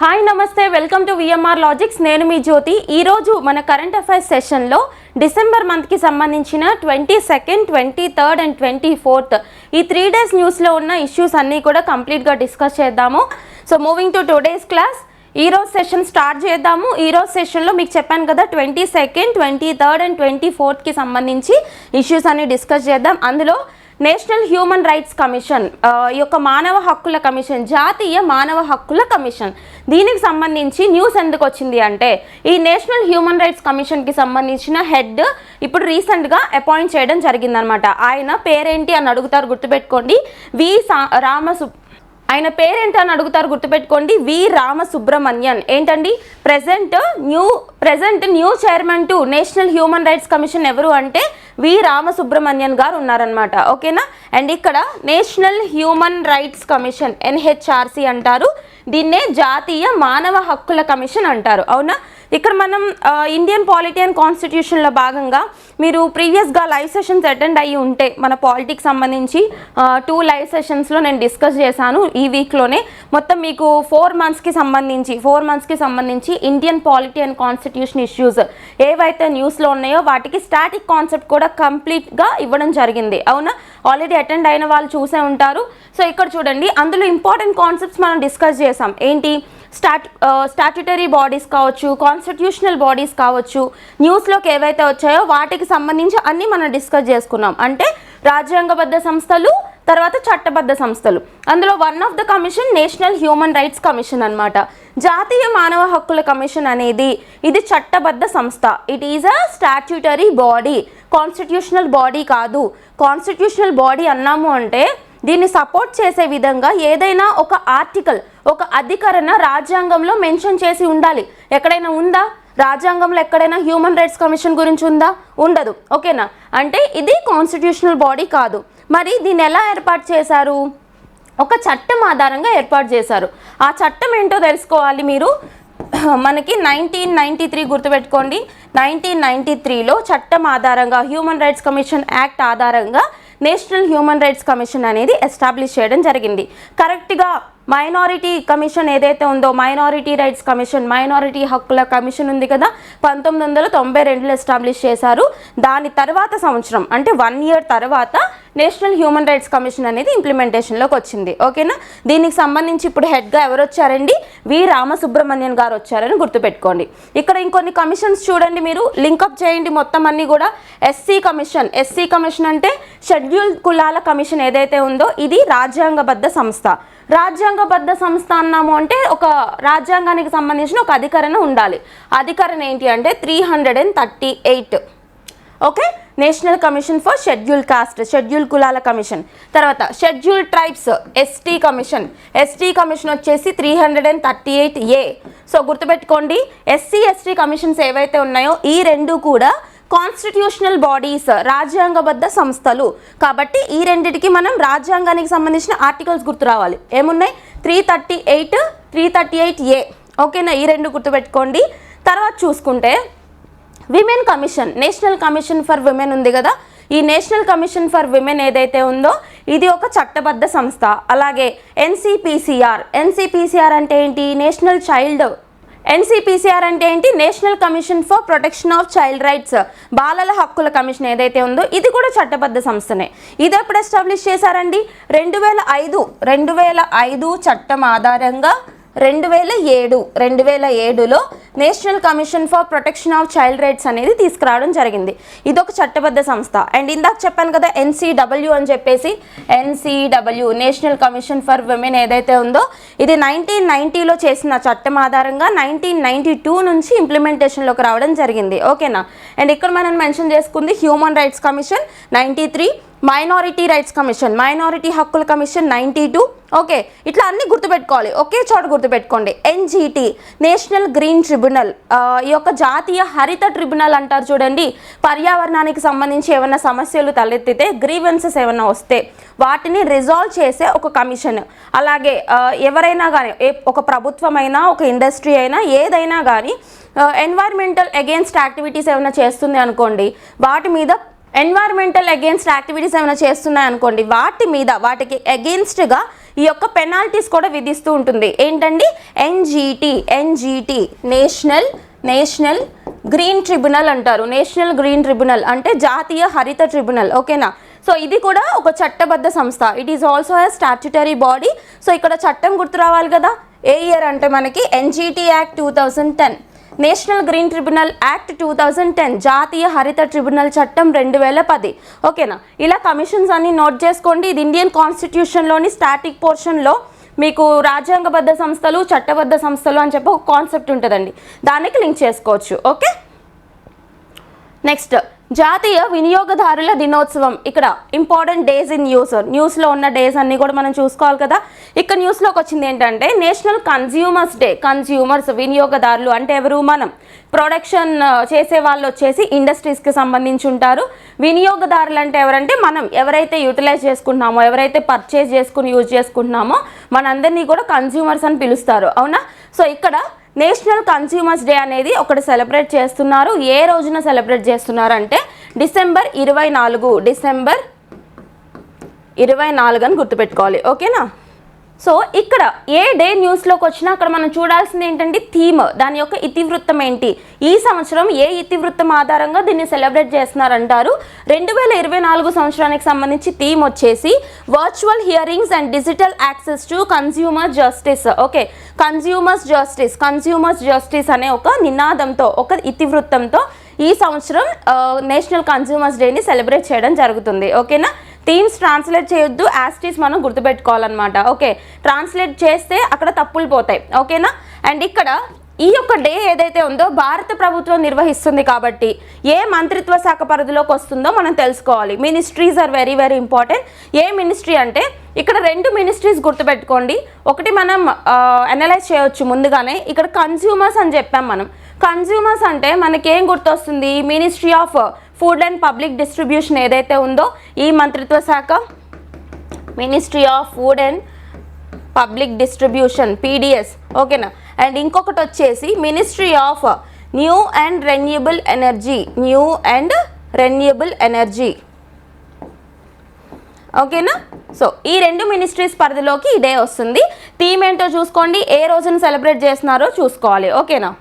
Hi నమస్తే, welcome to VMR logics. నేను మీ జ్యోతి. ఈరోజు మన కరెంట్ అఫైర్స్ సెషన్లో డిసెంబర్ మంత్కి సంబంధించిన 22nd, 23rd అండ్ 24th ఈ 3 days న్యూస్లో ఉన్న ఇష్యూస్ అన్నీ కూడా కంప్లీట్గా డిస్కస్ చేద్దాము. So moving to today's class, ఈరోజు సెషన్ స్టార్ట్ చేద్దాము. ఈరోజు సెషన్లో మీకు చెప్పాను కదా 22nd, 23rd అండ్ 24thకి సంబంధించి ఇష్యూస్ అన్ని డిస్కస్ చేద్దాం. అందులో నేషనల్ హ్యూమన్ రైట్స్ కమిషన్, ఈ యొక్క మానవ హక్కుల కమిషన్, జాతీయ మానవ హక్కుల కమిషన్, దీనికి సంబంధించి న్యూస్ ఎందుకు వచ్చింది అంటే, ఈ నేషనల్ హ్యూమన్ రైట్స్ కమిషన్కి సంబంధించిన హెడ్ ఇప్పుడు రీసెంట్గా అపాయింట్ చేయడం జరిగిందనమాట. ఆయన పేరేంటి అని అడుగుతారు, గుర్తుపెట్టుకోండి. ఆయన పేరేంటి అని అడుగుతారు, గుర్తుపెట్టుకోండి. వి రామసుబ్రమణ్యన్. ఏంటండి, present new chairman to national human rights commission ఎవరు అంటే వి రామసుబ్రమణ్యన్ గారు ఉన్నారనమాట. ఓకేనా. అండ్ ఇక్కడ national human rights commission NHRC అంటారు, దీన్నే జాతీయ మానవ హక్కుల కమిషన్ అంటారు. అవునా. ఇక్కడ మనం ఇండియన్ పాలిటీ అండ్ కాన్స్టిట్యూషన్లో భాగంగా మీరు ప్రీవియస్గా లైవ్ సెషన్స్ అటెండ్ అయ్యి ఉంటే, మన పాలిటిక్స్ సంబంధించి 2 లైవ్ సెషన్స్లో నేను డిస్కస్ చేశాను ఈ వీక్లోనే. మొత్తం మీకు 4 monthsకి సంబంధించి Indian polity and constitution issues ఏవైతే న్యూస్లో ఉన్నాయో వాటికి స్టాటిక్ కాన్సెప్ట్ కూడా కంప్లీట్గా ఇవ్వడం జరిగింది. అవునా. ఆల్రెడీ అటెండ్ అయిన వాళ్ళు చూసే ఉంటారు. సో ఇక్కడ చూడండి, అందులో ఇంపార్టెంట్ కాన్సెప్ట్స్ మనం డిస్కస్ చేసాం. ఏంటి, స్టాట్యుటరీ బాడీస్ కావచ్చు, కాన్స్టిట్యూషనల్ బాడీస్ కావచ్చు, న్యూస్లోకి ఏవైతే వచ్చాయో వాటికి సంబంధించి అన్నీ మనం డిస్కస్ చేసుకున్నాం. అంటే రాజ్యాంగబద్ధ సంస్థలు, తర్వాత చట్టబద్ధ సంస్థలు. అందులో one of the commission national human rights commission అనమాట. జాతీయ మానవ హక్కుల కమిషన్ అనేది ఇది చట్టబద్ధ సంస్థ. It is a statutory body, constitutional body కాదు. కాన్స్టిట్యూషనల్ బాడీ అన్నాము అంటే దీన్ని సపోర్ట్ చేసే విధంగా ఏదైనా ఒక ఆర్టికల్, ఒక అధికరణ రాజ్యాంగంలో మెన్షన్ చేసి ఉండాలి. ఎక్కడైనా ఉందా రాజ్యాంగంలో? ఎక్కడైనా హ్యూమన్ రైట్స్ కమిషన్ గురించి ఉందా? ఉండదు. ఓకేనా. అంటే ఇది కాన్స్టిట్యూషనల్ బాడీ కాదు. మరి దీన్ని ఎలా ఏర్పాటు చేశారు? ఒక చట్టం ఆధారంగా ఏర్పాటు చేశారు. ఆ చట్టం ఏంటో తెలుసుకోవాలి మీరు. మనకి 1993 గుర్తుపెట్టుకోండి. 1993లో చట్టం ఆధారంగా, హ్యూమన్ రైట్స్ కమిషన్ యాక్ట్ ఆధారంగా నేషనల్ హ్యూమన్ రైట్స్ కమిషన్ అనేది ఎస్టాబ్లిష్ చేయడం జరిగింది. కరెక్ట్గా మైనారిటీ కమిషన్ ఏదైతే ఉందో, మైనారిటీ రైట్స్ కమిషన్, మైనారిటీ హక్కుల కమిషన్ ఉంది కదా, 1992లో ఎస్టాబ్లిష్ చేశారు. దాని తర్వాత సంవత్సరం అంటే 1 year తర్వాత నేషనల్ హ్యూమన్ రైట్స్ కమిషన్ అనేది ఇంప్లిమెంటేషన్లోకి వచ్చింది. ఓకేనా. దీనికి సంబంధించి ఇప్పుడు హెడ్గా ఎవరు వచ్చారండి? వి రామసుబ్రమణ్యన్ గారు వచ్చారని గుర్తుపెట్టుకోండి. ఇక్కడ ఇంకొన్ని కమిషన్స్ చూడండి, మీరు లింకప్ చేయండి మొత్తం అన్నీ కూడా. ఎస్సీ కమిషన్ అంటే షెడ్యూల్ కులాల కమిషన్ ఏదైతే ఉందో ఇది రాజ్యాంగబద్ధ సంస్థ. రాజ్యాంగబద్ధ సంస్థ అన్నాము అంటే ఒక రాజ్యాంగానికి సంబంధించిన ఒక అధికరణ ఉండాలి. అధికరణ ఏంటి అంటే 338. Okay. National commission for schedule caste, schedule కులాల కమిషన్. తర్వాత షెడ్యూల్ ట్రైబ్స్ ఎస్టీ కమిషన్ వచ్చేసి 338A. సో గుర్తుపెట్టుకోండి, ఎస్సీ ఎస్టీ కమిషన్స్ ఏవైతే ఉన్నాయో ఈ రెండు కూడా కాన్స్టిట్యూషనల్ బాడీస్, రాజ్యాంగబద్ధ సంస్థలు. కాబట్టి ఈ రెండిటికి మనం రాజ్యాంగానికి సంబంధించిన ఆర్టికల్స్ గుర్తు రావాలి. ఏమున్నాయి? 338A. ఓకేనా. ఈ రెండు గుర్తుపెట్టుకోండి. తర్వాత చూసుకుంటే women commission, national commission for women ఉంది కదా, ఈ నేషనల్ కమిషన్ ఫర్ విమెన్ ఏదైతే ఉందో ఇది ఒక చట్టబద్ధ సంస్థ. అలాగే NCPCR అంటే ఏంటి? NCPCR అంటే ఏంటి? National commission for protection of child rights, బాలల హక్కుల కమిషన్ ఏదైతే ఉందో ఇది కూడా చట్టబద్ధ సంస్థనే. ఇది ఎప్పుడు ఎస్టాబ్లిష్ చేశారండి? 2005 చట్టం ఆధారంగా 2007లో national commission for protection of child rights అనేది తీసుకురావడం జరిగింది. ఇదొక చట్టబద్ధ సంస్థ. అండ్ ఇందాక చెప్పాను కదా NCW అని చెప్పేసి, NCW national commission for women ఏదైతే ఉందో ఇది 1990లో చేసిన చట్టం ఆధారంగా 1992 నుంచి ఇంప్లిమెంటేషన్లోకి రావడం జరిగింది. ఓకేనా. అండ్ ఇక్కడ మనం మెన్షన్ చేసుకుంది human rights commission 93, minority rights commission, minority హక్కుల కమిషన్ 92. ఓకే. ఇట్లా అన్ని గుర్తుపెట్టుకోవాలి, ఒకే చోట గుర్తుపెట్టుకోండి. NGT నేషనల్ గ్రీన్ ట్రిబ్యునల్, ఈ యొక్క జాతీయ హరిత ట్రిబ్యునల్ అంటారు చూడండి. పర్యావరణానికి సంబంధించి ఏమైనా సమస్యలు తలెత్తితే, గ్రీవెన్సెస్ ఏమైనా వస్తే వాటిని రిజాల్వ్ చేసే ఒక కమిషన్. అలాగే ఎవరైనా కానీ, ఒక ప్రభుత్వమైనా ఒక ఇండస్ట్రీ అయినా ఏదైనా కానీ ఎన్వైర్మెంటల్ అగేన్స్ట్ యాక్టివిటీస్ ఏమైనా చేస్తుంది అనుకోండి, వాటి మీద ఎన్వైర్మెంటల్ అగేన్స్ట్ యాక్టివిటీస్ ఏమైనా చేస్తున్నాయి అనుకోండి, వాటికి అగేన్స్ట్గా ఈ యొక్క పెనాల్టీస్ కూడా విధిస్తూ ఉంటుంది. ఏంటండి? ఎన్జిటి నేషనల్ గ్రీన్ ట్రిబ్యునల్ అంటారు. నేషనల్ గ్రీన్ ట్రిబ్యునల్ అంటే జాతీయ హరిత ట్రిబ్యునల్. ఓకేనా? సో ఇది కూడా ఒక చట్టబద్ధ సంస్థ. It is also a statutory body. So ఇక్కడ చట్టం గుర్తు రావాలి కదా. ఏ ఇయర్ అంటే మనకి NGT act 2010, national green tribunal act 2010, జాతీయ హరిత ట్రిబ్యునల్ చట్టం 2010. ఓకేనా? ఇలా కమిషన్స్ అన్ని నోట్ చేసుకోండి. ఇది ఇండియన్ కాన్స్టిట్యూషన్లోని స్టాటిక్ పోర్షన్లో మీకు రాజ్యాంగబద్ధ సంస్థలు, చట్టబద్ధ సంస్థలు అని చెప్పి ఒక కాన్సెప్ట్ ఉంటుందండి. దానికి లింక్ చేసుకోవచ్చు. ఓకే, నెక్స్ట్ జాతీయ వినియోగదారుల దినోత్సవం. ఇక్కడ ఇంపార్టెంట్ డేస్ ఇన్ న్యూస్లో ఉన్న డేస్ అన్నీ కూడా మనం చూసుకోవాలి కదా. ఇక్కడ న్యూస్లోకి వచ్చింది ఏంటంటే నేషనల్ కన్జ్యూమర్స్ డే. కన్జ్యూమర్స్ వినియోగదారులు అంటే ఎవరు? మనం. ప్రొడక్షన్ చేసే వాళ్ళు వచ్చేసి ఇండస్ట్రీస్కి సంబంధించి ఉంటారు. వినియోగదారులు అంటే ఎవరంటే మనం ఎవరైతే యూటిలైజ్ చేసుకుంటున్నామో, ఎవరైతే పర్చేజ్ చేసుకుని యూజ్ చేసుకుంటున్నామో మనందరినీ కూడా కన్జ్యూమర్స్ అని పిలుస్తారు. అవునా? సో ఇక్కడ నేషనల్ కన్స్యూమర్స్ డే అనేది ఒకటి సెలబ్రేట్ చేస్తున్నారు. ఏ రోజున సెలబ్రేట్ చేస్తున్నారు అంటే డిసెంబర్ 24 అని గుర్తుపెట్టుకోవాలి. ఓకేనా? సో ఇక్కడ ఏ డే న్యూస్లోకి వచ్చినా అక్కడ మనం చూడాల్సింది ఏంటంటే థీమ్, దాని యొక్క ఇతివృత్తం ఏంటి, ఈ సంవత్సరం ఏ ఇతివృత్తం ఆధారంగా దీన్ని సెలబ్రేట్ చేస్తున్నారంటారు. 2024 సంవత్సరానికి సంబంధించి థీమ్ వచ్చేసి virtual hearings and digital access to consumer justice. Okay, consumers justice అనే ఒక నినాదంతో, ఒక ఇతివృత్తంతో ఈ సంవత్సరం నేషనల్ కన్స్యూమర్స్ డేని సెలబ్రేట్ చేయడం జరుగుతుంది. ఓకేనా? థీమ్స్ ట్రాన్స్లేట్ చేయొద్దు, యాస్టీస్ మనం గుర్తుపెట్టుకోవాలన్నమాట. ఓకే, ట్రాన్స్లేట్ చేస్తే అక్కడ తప్పులు పోతాయి. ఓకేనా? అండ్ ఇక్కడ ఈ యొక్క డే ఏదైతే ఉందో భారత ప్రభుత్వం నిర్వహిస్తుంది కాబట్టి ఏ మంత్రిత్వ శాఖ పరిధిలోకి వస్తుందో మనం తెలుసుకోవాలి. Ministries are very very important. ఏ మినిస్ట్రీ అంటే ఇక్కడ 2 మినిస్ట్రీస్ గుర్తుపెట్టుకోండి. ఒకటి మనం అనలైజ్ చేయొచ్చు ముందుగానే. ఇక్కడ కన్స్యూమర్స్ అని చెప్పాం మనం. కన్స్యూమర్స్ అంటే మనకేం గుర్తొస్తుంది? Ministry of food and public distribution ఏదైతే ఉందో ఈ మంత్రిత్వ శాఖ, ministry of food and public distribution, PDS. ఓకేనా? అండ్ ఇంకొకటి వచ్చేసి ministry of new and renewable energy. ఓకేనా? సో ఈ 2 మినిస్ట్రీస్ పరిధిలోకి ఈ డే వస్తుంది. థీమ్ ఏంటో చూసుకోండి, ఏ రోజున సెలబ్రేట్ చేస్తున్నారో చూసుకోవాలి. ఓకేనా?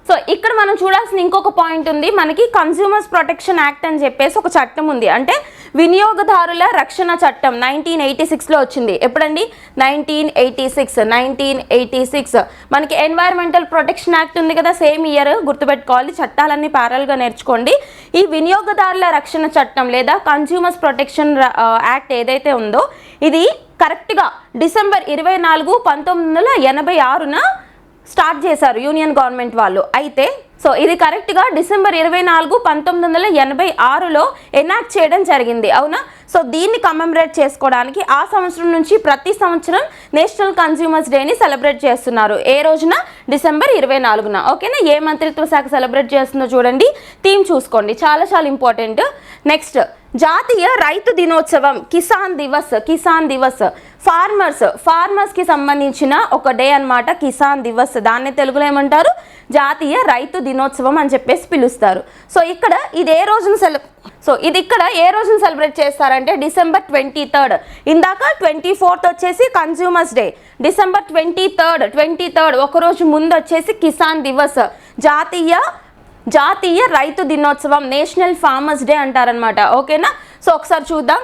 సో ఇక్కడ మనం చూడాల్సిన ఇంకొక పాయింట్ ఉంది. మనకి కన్స్యూమర్స్ ప్రొటెక్షన్ యాక్ట్ అని చెప్పేసి ఒక చట్టం ఉంది. అంటే వినియోగదారుల రక్షణ చట్టం 1986లో వచ్చింది. ఎప్పుడండి? 1986. మనకి ఎన్వైర్మెంటల్ ప్రొటెక్షన్ యాక్ట్ ఉంది కదా, సేమ్ ఇయర్ గుర్తుపెట్టుకోవాలి. చట్టాలన్నీ ప్యారల్గా నేర్చుకోండి. ఈ వినియోగదారుల రక్షణ చట్టం లేదా కన్స్యూమర్స్ ప్రొటెక్షన్ యాక్ట్ ఏదైతే ఉందో ఇది కరెక్ట్గా డిసెంబర్ 24, 1986న స్టార్ట్ చేశారు యూనియన్ గవర్నమెంట్ వాళ్ళు. అయితే సో ఇది కరెక్ట్గా డిసెంబర్ 24, 1986లో ఎనాక్ట్ చేయడం జరిగింది. అవునా? సో దీన్ని కమెమరేట్ చేసుకోవడానికి ఆ సంవత్సరం నుంచి ప్రతి సంవత్సరం నేషనల్ కన్స్యూమర్స్ డేని సెలబ్రేట్ చేస్తున్నారు. ఏ రోజున? డిసెంబర్ 24న. ఓకేనా? ఏ మంత్రిత్వ శాఖ సెలబ్రేట్ చేస్తుందో చూడండి. థీమ్ చూసుకోండి, చాలా చాలా ఇంపార్టెంట్. నెక్స్ట్ జాతీయ రైతు దినోత్సవం, కిసాన్ దివస్. ఫార్మర్స్కి సంబంధించిన ఒక డే అన్నమాట కిసాన్ దివస్. దాన్ని తెలుగులో ఏమంటారు? జాతీయ రైతు దినోత్సవం అని చెప్పేసి పిలుస్తారు. సో ఇక్కడ ఇది ఏ రోజున సెలబ్రేట్ చేస్తారంటే డిసెంబర్ 23. ఇందాక 24th వచ్చేసి కన్స్యూమర్స్ డే. డిసెంబర్ 23 ఒకరోజు ముందు వచ్చేసి కిసాన్ దివస్, జాతీయ రైతు దినోత్సవం, నేషనల్ ఫార్మర్స్ డే అంటారనమాట. ఓకేనా? సో ఒకసారి చూద్దాం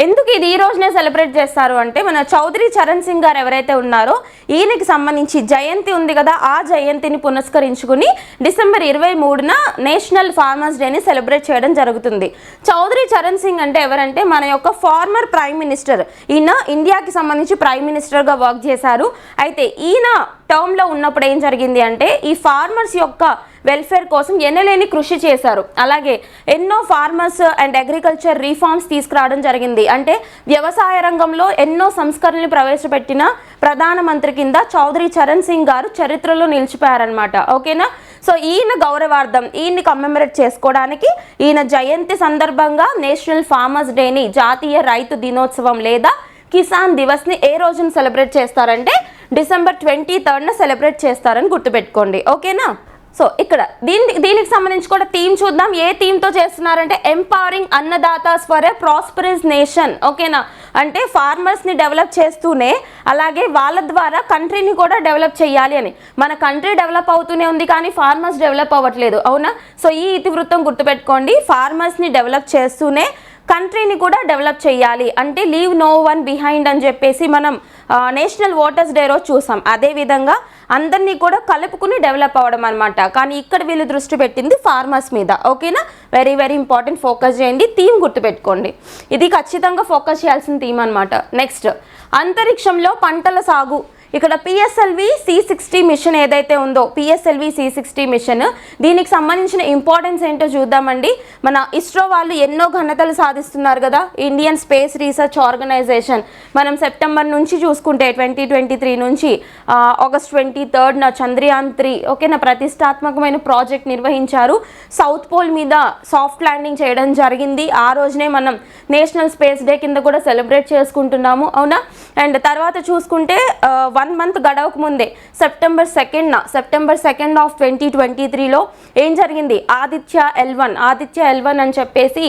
ఎందుకు ఇది ఈ రోజునే సెలబ్రేట్ చేస్తారు అంటే మన చౌదరి చరణ్ సింగ్ గారు ఎవరైతే ఉన్నారో ఈయనకి సంబంధించి జయంతి ఉంది కదా, ఆ జయంతిని పురస్కరించుకుని డిసెంబర్ 23న నేషనల్ ఫార్మర్స్ డేని సెలబ్రేట్ చేయడం జరుగుతుంది. చౌదరి చరణ్ సింగ్ అంటే ఎవరంటే మన యొక్క ఫార్మర్ ప్రైమ్ మినిస్టర్. ఈయన ఇండియాకి సంబంధించి ప్రైమ్ మినిస్టర్గా వర్క్ చేశారు. అయితే ఈయన టర్మ్లో ఉన్నప్పుడు ఏం జరిగింది అంటే ఈ ఫార్మర్స్ యొక్క వెల్ఫేర్ కోసం ఎనలేని కృషి చేశారు. అలాగే ఎన్నో ఫార్మర్స్ అండ్ అగ్రికల్చర్ రీఫార్మ్స్ తీసుకురావడం జరిగింది. అంటే వ్యవసాయ రంగంలో ఎన్నో సంస్కరణలు ప్రవేశపెట్టిన ప్రధానమంత్రి కింద చౌదరి చరణ్ సింగ్ గారు చరిత్రలో నిలిచిపోయారనమాట. ఓకేనా? సో ఈయన గౌరవార్థం, ఈయన్ని కమెమరేట్ చేసుకోవడానికి ఈయన జయంతి సందర్భంగా నేషనల్ ఫార్మర్స్ డేని, జాతీయ రైతు దినోత్సవం లేదా కిసాన్ దివస్ని ఏ రోజున సెలబ్రేట్ చేస్తారంటే డిసెంబర్ 23న సెలబ్రేట్ చేస్తారని గుర్తుపెట్టుకోండి. ఓకేనా? సో ఇక్కడ దీనికి సంబంధించి కూడా థీమ్ చూద్దాం. ఏ థీమ్తో చేస్తున్నారంటే ఎంపవరింగ్ అన్నదాతాస్ ఫర్ ఏ ప్రాస్పరస్ నేషన్. ఓకేనా, అంటే ఫార్మర్స్ని డెవలప్ చేస్తూనే అలాగే వాళ్ళ ద్వారా కంట్రీని కూడా డెవలప్ చేయాలి అని. మన కంట్రీ డెవలప్ అవుతూనే ఉంది కానీ ఫార్మర్స్ డెవలప్ అవ్వట్లేదు, అవునా? సో ఈ ఇతివృత్తం గుర్తుపెట్టుకోండి. ఫార్మర్స్ని డెవలప్ చేస్తూనే కంట్రీని కూడా డెవలప్ చేయాలి అంటే లీవ్ నో వన్ బిహైండ్ అని చెప్పేసి మనం నేషనల్ ఓటర్స్ డే రోజు చూసాం. అదేవిధంగా అందరినీ కూడా కలుపుకుని డెవలప్ అవ్వడం అనమాట. కానీ ఇక్కడ వీళ్ళు దృష్టి పెట్టింది ఫార్మర్స్ మీద. ఓకేనా, వెరీ వెరీ ఇంపార్టెంట్, ఫోకస్ చేయండి. థీమ్ గుర్తుపెట్టుకోండి, ఇది ఖచ్చితంగా ఫోకస్ చేయాల్సిన థీమ్ అనమాట. నెక్స్ట్, అంతరిక్షంలో పంటల సాగు. ఇక్కడ PSLV C60 మిషన్ ఏదైతే ఉందో, PSLV C60 మిషన్, దీనికి సంబంధించిన ఇంపార్టెన్స్ ఏంటో చూద్దామండి. మన ఇస్రో వాళ్ళు ఎన్నో ఘనతలు సాధిస్తున్నారు కదా. ఇండియన్ స్పేస్ రీసెర్చ్ ఆర్గనైజేషన్ మనం సెప్టెంబర్ నుంచి చూసుకుంటే 2023 నుంచి ఆగస్ట్ 23 చంద్రయాన్ 3 ఓకేనా ప్రతిష్టాత్మకమైన ప్రాజెక్ట్ నిర్వహించారు. సౌత్ పోల్ మీద సాఫ్ట్ ల్యాండింగ్ చేయడం జరిగింది. ఆ రోజునే మనం నేషనల్ స్పేస్ డే కింద కూడా సెలబ్రేట్ చేసుకుంటున్నాము, అవునా? అండ్ తర్వాత చూసుకుంటే 1 మంత్ గడవక ముందే సెప్టెంబర్ 2 ఆఫ్ 2023లో ఏం జరిగింది, ఆదిత్య L1 అని చెప్పేసి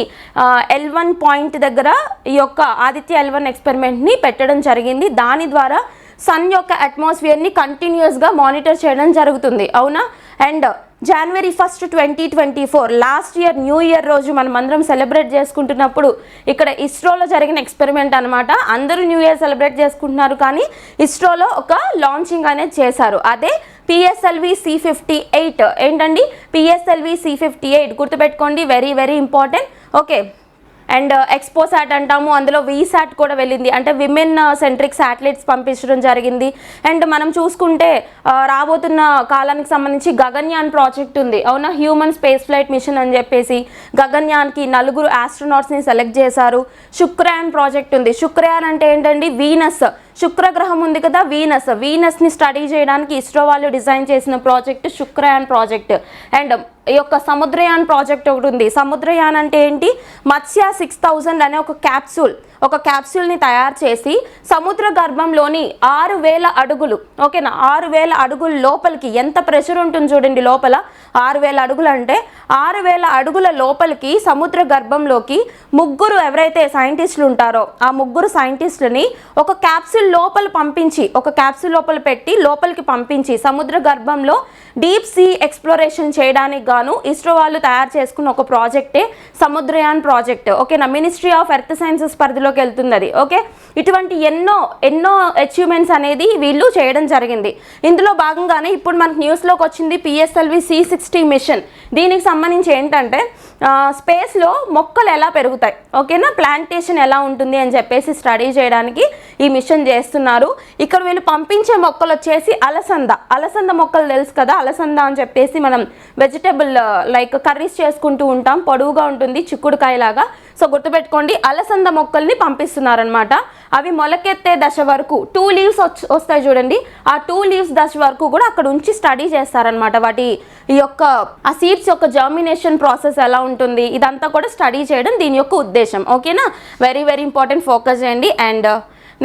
L1 పాయింట్ దగ్గర ఈ యొక్క ఆదిత్య L1 ఎక్స్పెరిమెంట్ని పెట్టడం జరిగింది. దాని ద్వారా సన్ యొక్క అట్మాస్ఫియర్ని కంటిన్యూస్గా మానిటర్ చేయడం జరుగుతుంది, అవునా? And January 1, 2024 last year new year రోజు మనం అందరం సెలబ్రేట్ చేసుకుంటున్నప్పుడు ఇక్కడ ఇస్రోలో జరిగిన ఎక్స్పెరిమెంట్ అనమాట. అందరూ న్యూ ఇయర్ సెలబ్రేట్ చేసుకుంటున్నారు కానీ ఇస్రోలో ఒక లాంచింగ్ అనేది చేశారు. అదే PSLV C58. ఏంటండి PSLV C58 గుర్తుపెట్టుకోండి, very very important. Okay, and XPoSat అంటాము, అందులో VSAT కూడా వెళ్ళింది, అంటే విమెన్ సెంట్రిక్ శాటిలైట్స్ పంపించడం జరిగింది. అండ్ మనం చూసుకుంటే రాబోతున్న కాలానికి సంబంధించి గగన్యాన్ ప్రాజెక్ట్ ఉంది, అవునా? హ్యూమన్ స్పేస్ ఫ్లైట్ మిషన్ అని చెప్పేసి గగన్యాన్కి 4 ఆస్ట్రోనాట్స్ని సెలెక్ట్ చేశారు. శుక్రయాన్ ప్రాజెక్ట్ ఉంది. శుక్రయాన్ అంటే ఏంటండి, వీనస్, శుక్రగ్రహం ఉంది కదా, వీనస్ని స్టడీ చేయడానికి ఇస్రో వాళ్ళు డిజైన్ చేసిన ప్రాజెక్ట్ శుక్రయాన్ ప్రాజెక్ట్. అండ్ ఈ యొక్క సముద్రయాన్ ప్రాజెక్ట్ ఒకటి ఉంది. సముద్రయాన్ అంటే ఏంటి, మత్స్య 6000 అనే ఒక క్యాప్సూల్ని తయారు చేసి సముద్ర గర్భంలోని 6000 అడుగులు, ఓకేనా, 6000 అడుగుల లోపలికి ఎంత ప్రెషర్ ఉంటుంది చూడండి లోపల. 6000 అడుగులు అంటే 6000 అడుగుల లోపలికి సముద్ర గర్భంలోకి 3 ఎవరైతే సైంటిస్టులు ఉంటారో ఆ 3 సైంటిస్టులని ఒక క్యాప్సూల్ లోపల పెట్టి లోపలికి పంపించి సముద్ర గర్భంలో డీప్ సీ ఎక్స్ప్లోరేషన్ చేయడానికి గాను ఇస్రో వాళ్ళు తయారు చేసుకున్న ఒక ప్రాజెక్టే సముద్రయాన్ ప్రాజెక్ట్. ఓకేనా, మినిస్ట్రీ ఆఫ్ ఎర్త్ సైన్సెస్ పరిధిలోకి వెళ్తుంది అది. ఓకే, ఇటువంటి ఎన్నో అచీవ్మెంట్స్ అనేది వీళ్ళు చేయడం జరిగింది. ఇందులో భాగంగానే ఇప్పుడు మనకు న్యూస్లోకి వచ్చింది PSLV C60 మిషన్. దీనికి సంబంధించి ఏంటంటే స్పేస్లో మొక్కలు ఎలా పెరుగుతాయి, ఓకేనా, ప్లాంటేషన్ ఎలా ఉంటుంది అని చెప్పేసి స్టడీ చేయడానికి ఈ మిషన్ చేస్తున్నారు. ఇక్కడ వీళ్ళు పంపించే మొక్కలు వచ్చేసి అలసంద మొక్కలు తెలుసు కదా. అలసంద అని చెప్పేసి మనం వెజిటబుల్ లైక్ కర్రీస్ చేసుకుంటూ ఉంటాం, పొడవుగా ఉంటుంది చిక్కుడుకాయలాగా. సో గుర్తుపెట్టుకోండి, అలసంద మొక్కల్ని పంపిస్తున్నారనమాట. అవి మొలకెత్తే దశ వరకు 2 లీవ్స్ వస్తాయి చూడండి, ఆ 2 లీవ్స్ దశ వరకు కూడా అక్కడ ఉంచి స్టడీ చేస్తారనమాట. వాటి ఈ యొక్క ఆ సీడ్స్ యొక్క జర్మినేషన్ ప్రాసెస్ ఎలా ఉంటుంది ఇదంతా కూడా స్టడీ చేయడం దీని యొక్క ఉద్దేశం. ఓకేనా, వెరీ వెరీ ఇంపార్టెంట్, ఫోకస్ చేయండి. అండ్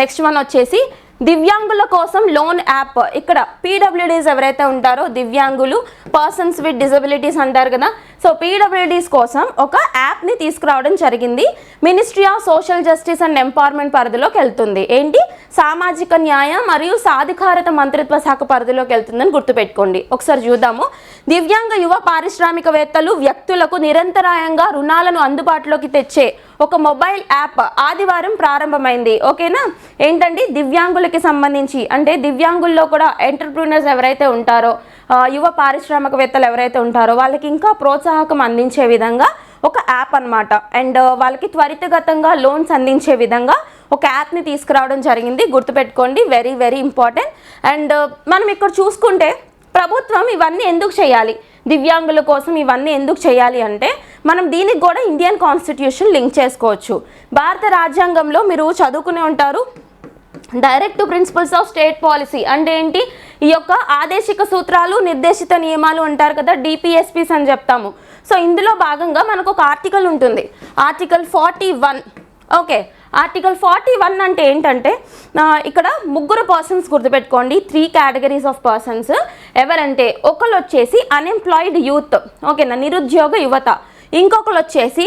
నెక్స్ట్ వన్ వచ్చేసి దివ్యాంగుల కోసం లోన్ యాప్. ఇక్కడ PWDs ఎవరైతే ఉంటారో దివ్యాంగులు, పర్సన్స్ విత్ డిజబిలిటీస్ అంటారు కదా. సో PWDs కోసం ఒక యాప్ని తీసుకురావడం జరిగింది. Ministry of social justice and empowerment పరిధిలోకి వెళ్తుంది. ఏంటి, సామాజిక న్యాయ మరియు సాధికారత మంత్రిత్వ శాఖ పరిధిలోకి వెళ్తుందని గుర్తుపెట్టుకోండి. ఒకసారి చూద్దాము. దివ్యాంగ యువ పారిశ్రామికవేత్తలు వ్యక్తులకు నిరంతరాయంగా రుణాలను అందుబాటులోకి తెచ్చే ఒక మొబైల్ యాప్ ఆదివారం ప్రారంభమైంది. ఓకేనా, ఏంటంటే దివ్యాంగులకి సంబంధించి, అంటే దివ్యాంగుల్లో కూడా ఎంటర్ప్రీనర్స్ ఎవరైతే ఉంటారో, యువ పారిశ్రామికవేత్తలు ఎవరైతే ఉంటారో వాళ్ళకి ఇంకా ప్రోత్సాహకం అందించే విధంగా ఒక యాప్ అనమాట. అండ్ వాళ్ళకి త్వరితగతంగా లోన్స్ అందించే విధంగా ఒక యాప్ని తీసుకురావడం జరిగింది. గుర్తుపెట్టుకోండి, వెరీ వెరీ ఇంపార్టెంట్. అండ్ మనం ఇక్కడ చూసుకుంటే ప్రభుత్వం ఇవన్నీ ఎందుకు చేయాలి, దివ్యాంగుల కోసం ఇవన్నీ ఎందుకు చేయాలి అంటే మనం దీనికి కూడా ఇండియన్ కాన్స్టిట్యూషన్ లింక్ చేసుకోవచ్చు. భారత రాజ్యాంగంలో మీరు చదువుకునే ఉంటారు, direct principles of state policy అంటే ఏంటి, ఈ యొక్క ఆదేశిక సూత్రాలు నిర్దేశిత నియమాలు అంటారు కదా, DPSPs అని చెప్తాము. సో ఇందులో భాగంగా మనకు ఒక ఆర్టికల్ ఉంటుంది, ఆర్టికల్ 41. ఓకే, ఆర్టికల్ 41 అంటే ఏంటంటే ఇక్కడ ముగ్గురు పర్సన్స్ గుర్తుపెట్టుకోండి, 3 కేటగిరీస్ ఆఫ్ పర్సన్స్. ఎవరంటే ఒకళ్ళు వచ్చేసి అన్ఎంప్లాయిడ్ యూత్, ఓకేనా, నిరుద్యోగ యువత. ఇంకొకరు వచ్చేసి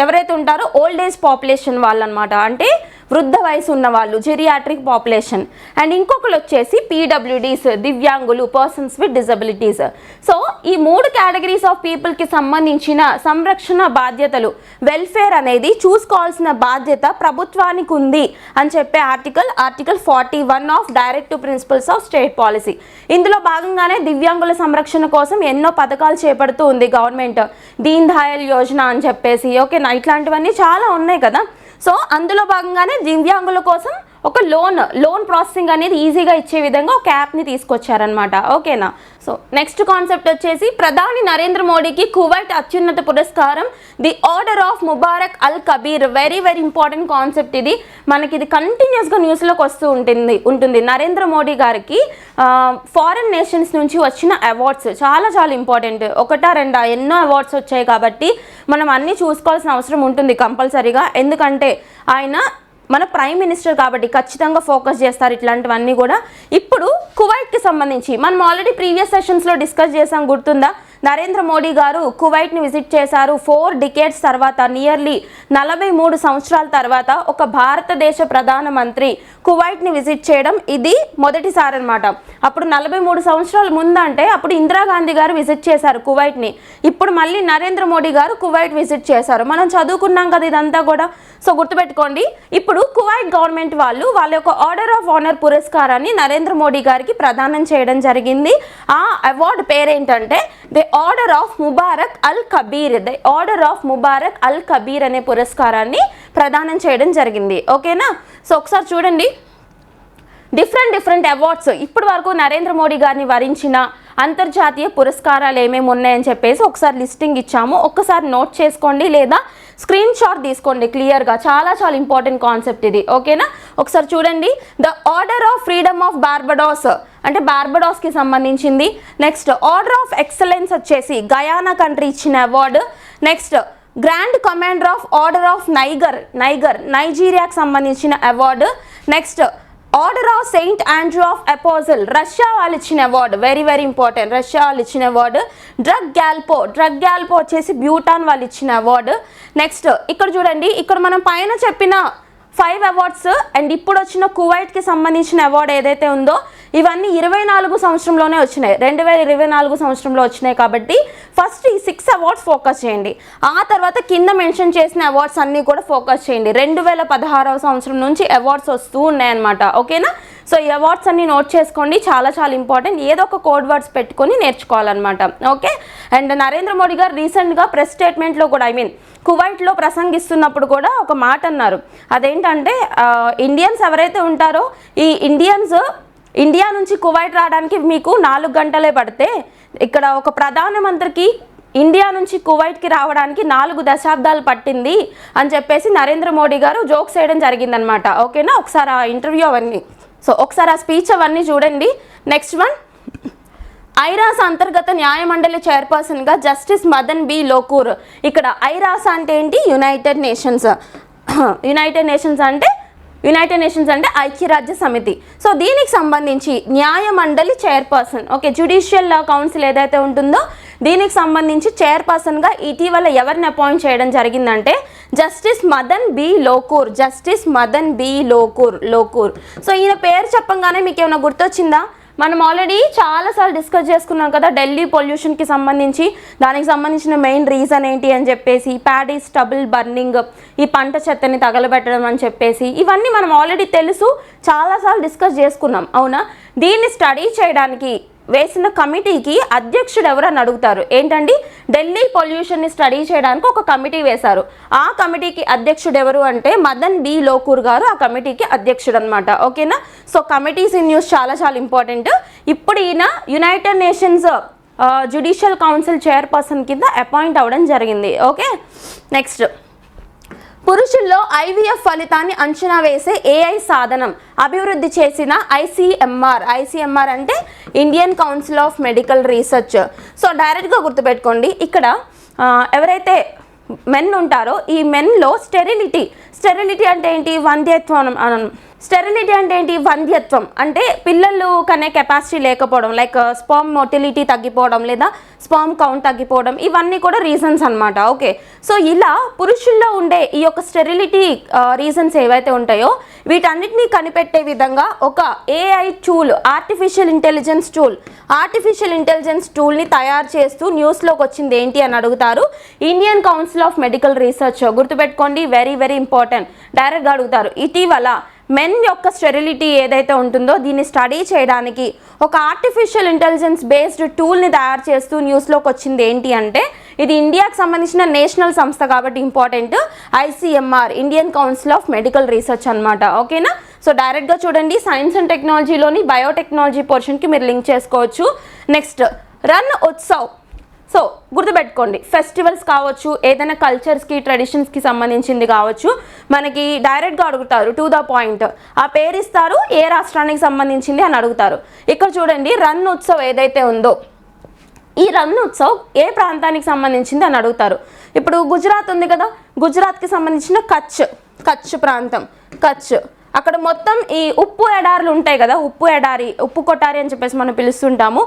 ఎవరైతే ఉంటారో ఓల్డ్ ఏజ్ పాపులేషన్ వాళ్ళు అనమాట, అంటే వృద్ధ వయసు ఉన్న వాళ్ళు, జెరియాట్రిక్ పాపులేషన్. అండ్ ఇంకొకరు వచ్చేసి పీడబ్ల్యూడీస్, దివ్యాంగులు, పర్సన్స్ విత్ డిజబిలిటీస్. సో ఈ 3 కేటగిరీస్ ఆఫ్ పీపుల్కి సంబంధించిన సంరక్షణ బాధ్యతలు, వెల్ఫేర్ అనేది చూసుకోవాల్సిన బాధ్యత ప్రభుత్వానికి ఉంది అని చెప్పే article 41 of directive principles of state policy. ఇందులో భాగంగానే దివ్యాంగుల సంరక్షణ కోసం ఎన్నో పథకాలు చేపడుతూ ఉంది గవర్నమెంట్. దీన్ దయాళ్ యోజన అని చెప్పేసి, ఓకేనా, ఇట్లాంటివన్నీ చాలా ఉన్నాయి కదా. సో అందులో భాగంగానే దివ్యాంగుల కోసం ఒక లోన్ ప్రాసెసింగ్ అనేది ఈజీగా ఇచ్చే విధంగా ఒక యాప్ని తీసుకొచ్చారనమాట, ఓకేనా. సో నెక్స్ట్ కాన్సెప్ట్ వచ్చేసి ప్రధాని నరేంద్ర మోడీకి కువైట్ అత్యున్నత పురస్కారం the order of Mubarak Al Kabeer. Very very important concept ఇది. మనకి ఇది కంటిన్యూస్గా న్యూస్లోకి వస్తూ ఉంటుంది. నరేంద్ర మోడీ గారికి ఫారెన్ నేషన్స్ నుంచి వచ్చిన అవార్డ్స్ చాలా చాలా ఇంపార్టెంట్. 1-2 ఎన్నో అవార్డ్స్ వచ్చాయి కాబట్టి మనం అన్నీ చూసుకోవాల్సిన అవసరం ఉంటుంది కంపల్సరీగా. ఎందుకంటే ఆయన మన ప్రైమ్ మినిస్టర్ కాబట్టి ఖచ్చితంగా ఫోకస్ చేస్తారు ఇట్లాంటివన్నీ కూడా. ఇప్పుడు కువైట్కి సంబంధించి మనం ఆల్రెడీ ప్రీవియస్ సెషన్స్లో డిస్కస్ చేసాం, గుర్తుందా? నరేంద్ర మోడీ గారు కువైట్ని విజిట్ చేశారు. 4 డికేడ్స్ తర్వాత, నియర్లీ 43 సంవత్సరాల తర్వాత ఒక భారతదేశ ప్రధానమంత్రి కువైట్ని విజిట్ చేయడం ఇది మొదటిసారి అనమాట. అప్పుడు 43 సంవత్సరాల ముందంటే అప్పుడు ఇందిరాగాంధీ గారు విజిట్ చేశారు కువైట్ని. ఇప్పుడు మళ్ళీ నరేంద్ర మోడీ గారు కువైట్ విజిట్ చేశారు. మనం చదువుకున్నాం కదా ఇదంతా కూడా. సో గుర్తుపెట్టుకోండి, ఇప్పుడు కువైట్ గవర్నమెంట్ వాళ్ళ యొక్క ఆర్డర్ ఆఫ్ ఆనర్ పురస్కారాన్ని నరేంద్ర మోడీ గారికి ప్రదానం చేయడం జరిగింది. ఆ అవార్డు పేరేంటంటే the order of Mubarak Al Kabeer. The order of Mubarak Al Kabeer అనే పురస్కారాన్ని ప్రదానం చేయడం జరిగింది, ఓకేనా. సో ఒకసారి చూడండి, డిఫరెంట్ అవార్డ్స్ ఇప్పటి వరకు నరేంద్ర మోడీ గారిని వరించిన అంతర్జాతీయ పురస్కారాలు ఏమేమి ఉన్నాయని చెప్పేసి ఒకసారి లిస్టింగ్ ఇచ్చాము. ఒక్కసారి నోట్ చేసుకోండి లేదా స్క్రీన్ షాట్ తీసుకోండి క్లియర్గా. చాలా చాలా ఇంపార్టెంట్ కాన్సెప్ట్ ఇది, ఓకేనా. ఒకసారి చూడండి, the order of freedom of Barbados అంటే బార్బడోస్కి సంబంధించింది. నెక్స్ట్ ఆర్డర్ ఆఫ్ ఎక్సలెన్స్ వచ్చేసి గయానా కంట్రీ ఇచ్చిన award. Next grand commander of order of నైజీరియాకి సంబంధించిన award. Next order of Saint Andrew of apostle Russia వాళ్ళు ఇచ్చిన award, very very important, Russia వాళ్ళు ఇచ్చిన అవార్డు. డ్రగ్ గ్యాల్పో వచ్చేసి బ్యూటాన్ వాళ్ళు ఇచ్చిన అవార్డు. నెక్స్ట్ ఇక్కడ చూడండి, ఇక్కడ మనం పైన చెప్పిన 5 అవార్డ్స్ అండ్ ఇప్పుడు వచ్చిన కువైట్కి సంబంధించిన అవార్డు ఏదైతే ఉందో ఇవన్నీ 24 సంవత్సరంలోనే వచ్చినాయి, 2024 సంవత్సరంలో వచ్చినాయి. కాబట్టి ఫస్ట్ ఈ 6 అవార్డ్స్ ఫోకస్ చేయండి. ఆ తర్వాత కింద మెన్షన్ చేసిన అవార్డ్స్ అన్నీ కూడా ఫోకస్ చేయండి. 2016 సంవత్సరం నుంచి అవార్డ్స్ వస్తూ ఉన్నాయన్నమాట, ఓకేనా. సో ఈ అవార్డ్స్ అన్ని నోట్ చేసుకోండి, చాలా చాలా ఇంపార్టెంట్. ఏదో ఒక కోడ్ వర్డ్స్ పెట్టుకొని నేర్చుకోవాలన్నమాట, ఓకే. అండ్ నరేంద్ర మోడీ గారు రీసెంట్గా ప్రెస్ స్టేట్మెంట్లో కూడా కువైట్లో ప్రసంగిస్తున్నప్పుడు కూడా ఒక మాట అన్నారు. అదేంటంటే ఇండియన్స్ ఎవరైతే ఉంటారో ఈ ఇండియా నుంచి కువైట్ రావడానికి మీకు 4 గంటలే పడితే ఇక్కడ ఒక ప్రధానమంత్రికి ఇండియా నుంచి కువైట్కి రావడానికి 4 దశాబ్దాలు పట్టింది అని చెప్పేసి నరేంద్ర మోడీ గారు జోక్స్ చేయడం జరిగిందనమాట, ఓకేనా. ఒకసారి ఆ ఇంటర్వ్యూ అవన్నీ, సో ఒకసారి ఆ స్పీచ్ అవన్నీ చూడండి. నెక్స్ట్ వన్, ఐరాస అంతర్గత న్యాయమండలి చైర్పర్సన్గా జస్టిస్ మదన్ బి లోకూర్. ఇక్కడ ఐరాస అంటే ఏంటి? యునైటెడ్ నేషన్స్ అంటే ఐక్యరాజ్య సమితి. సో దీనికి సంబంధించి న్యాయమండలి చైర్పర్సన్, ఓకే, జ్యుడిషియల్ కౌన్సిల్ ఏదైతే ఉంటుందో దీనికి సంబంధించి చైర్పర్సన్గా ఇటీవల ఎవరిని అపాయింట్ చేయడం జరిగిందంటే justice Madan B Lokur. So ఈయన పేరు చెప్పంగానే మీకు ఏమైనా గుర్తొచ్చిందా? మనం ఆల్రెడీ చాలాసార్లు డిస్కస్ చేసుకున్నాం కదా ఢిల్లీ పొల్యూషన్కి సంబంధించి. దానికి సంబంధించిన మెయిన్ రీజన్ ఏంటి అని చెప్పేసి ప్యాడీ స్టబుల్ బర్నింగ్, ఈ పంట చెత్తని తగలబెట్టడం అని చెప్పేసి ఇవన్నీ మనం ఆల్రెడీ తెలుసు, చాలాసార్లు డిస్కస్ చేసుకున్నాం, అవునా. దీన్ని స్టడీ చేయడానికి వేసిన కమిటీకి అధ్యక్షుడు ఎవరని అడుగుతారు. ఏంటండి, ఢిల్లీ పొల్యూషన్ని స్టడీ చేయడానికి ఒక కమిటీ వేశారు. ఆ కమిటీకి అధ్యక్షుడు ఎవరు అంటే మదన్ బి లోకూర్ గారు ఆ కమిటీకి అధ్యక్షుడు అనమాట, ఓకేనా. సో కమిటీస్ ఇన్ న్యూస్ చాలా చాలా ఇంపార్టెంట్. ఇప్పుడు ఈయన United nations judicial council chairperson కింద అపాయింట్ అవ్వడం జరిగింది, ఓకే. నెక్స్ట్, పురుషుల్లో ఐవీఎఫ్ ఫలితాన్ని అంచనా వేసే ఏఐ సాధనం అభివృద్ధి చేసిన ఐసీఎంఆర్ అంటే Indian council of medical research. So డైరెక్ట్గా గుర్తుపెట్టుకోండి, ఇక్కడ ఎవరైతే మెన్ ఉంటారో ఈ మెన్లో స్టెరిలిటీ అంటే ఏంటి? వంధ్యత్వం అంటే పిల్లలు కనే కెపాసిటీ లేకపోవడం, లైక్ స్పర్మ్ మొటిలిటీ తగ్గిపోవడం లేదా స్పర్మ్ కౌంట్ తగ్గిపోవడం, ఇవన్నీ కూడా రీజన్స్ అనమాట. ఓకే, సో ఇలా పురుషుల్లో ఉండే ఈ యొక్క స్టెరిలిటీ రీజన్స్ ఏవైతే ఉంటాయో వీటన్నిటిని కనిపెట్టే విధంగా ఒక AI టూల్, ఆర్టిఫిషియల్ ఇంటెలిజెన్స్ టూల్ని తయారు చేస్తూ న్యూస్లోకి వచ్చింది ఏంటి అని అడుగుతారు. Indian council of medical research, గుర్తుపెట్టుకోండి, వెరీ వెరీ ఇంపార్టెంట్. డైరెక్ట్గా అడుగుతారు. ఇటీవల మెన్ యొక్క స్టెరిలిటీ ఏదైతే ఉంటుందో దీన్ని స్టడీ చేయడానికి ఒక ఆర్టిఫిషియల్ ఇంటెలిజెన్స్ బేస్డ్ టూల్ని తయారు చేస్తూ న్యూస్లోకి వచ్చింది ఏంటి అంటే ఇది ఇండియాకి సంబంధించిన నేషనల్ సంస్థ కాబట్టి important, ICMR, Indian council of medical research అనమాట. ఓకేనా? సో డైరెక్ట్గా చూడండి, సైన్స్ అండ్ టెక్నాలజీలోని బయోటెక్నాలజీ పోర్షన్కి మీరు లింక్ చేసుకోవచ్చు. Next run Utsav. సో గుర్తుపెట్టుకోండి, ఫెస్టివల్స్ కావచ్చు, ఏదైనా కల్చర్స్కి ట్రెడిషన్స్కి సంబంధించింది కావచ్చు, మనకి డైరెక్ట్గా అడుగుతారు, టు ద పాయింట్. ఆ పేరు ఇస్తారు, ఏ రాష్ట్రానికి సంబంధించింది అని అడుగుతారు. ఇక్కడ చూడండి, రన్ ఉత్సవ్ ఏదైతే ఉందో ఈ రన్ ఉత్సవ్ ఏ ప్రాంతానికి సంబంధించింది అని అడుగుతారు. ఇప్పుడు గుజరాత్ ఉంది కదా, గుజరాత్కి సంబంధించిన కచ్ ప్రాంతం, అక్కడ మొత్తం ఈ ఉప్పు ఎడారులు ఉంటాయి కదా, ఉప్పు కొటారి అని చెప్పేసి మనం పిలుస్తుంటాము,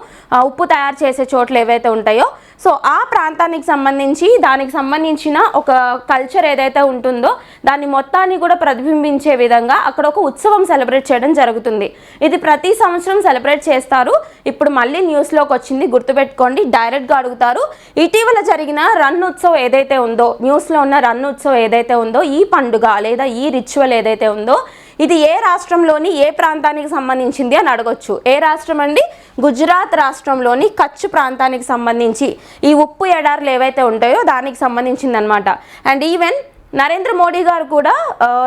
ఉప్పు తయారు చేసే చోట్ల ఏవైతే ఉంటాయో, సో ఆ ప్రాంతానికి సంబంధించి దానికి సంబంధించిన ఒక కల్చర్ ఏదైతే ఉంటుందో దాన్ని మొత్తాన్ని కూడా ప్రతిబింబించే విధంగా అక్కడ ఒక ఉత్సవం సెలబ్రేట్ చేయడం జరుగుతుంది. ఇది ప్రతి సంవత్సరం సెలబ్రేట్ చేస్తారు. ఇప్పుడు మళ్ళీ న్యూస్లోకి వచ్చింది, గుర్తుపెట్టుకోండి, డైరెక్ట్గా అడుగుతారు. ఇటీవల జరిగిన రన్ ఉత్సవ్ ఏదైతే ఉందో, న్యూస్లో ఉన్న రన్ ఉత్సవ్ ఏదైతే ఉందో, ఈ పండుగ లేదా ఈ రిచువల్ ఏదైతే ఉందో ఇది ఏ రాష్ట్రంలోని ఏ ప్రాంతానికి సంబంధించింది అని అడగొచ్చు. ఏ రాష్ట్రం అండి? గుజరాత్ రాష్ట్రంలోని కచ్ ప్రాంతానికి సంబంధించి ఈ ఉప్పు ఎడారులు ఏవైతే ఉంటాయో దానికి సంబంధించింది అనమాట. అండ్ ఈవెన్ నరేంద్ర మోడీ గారు కూడా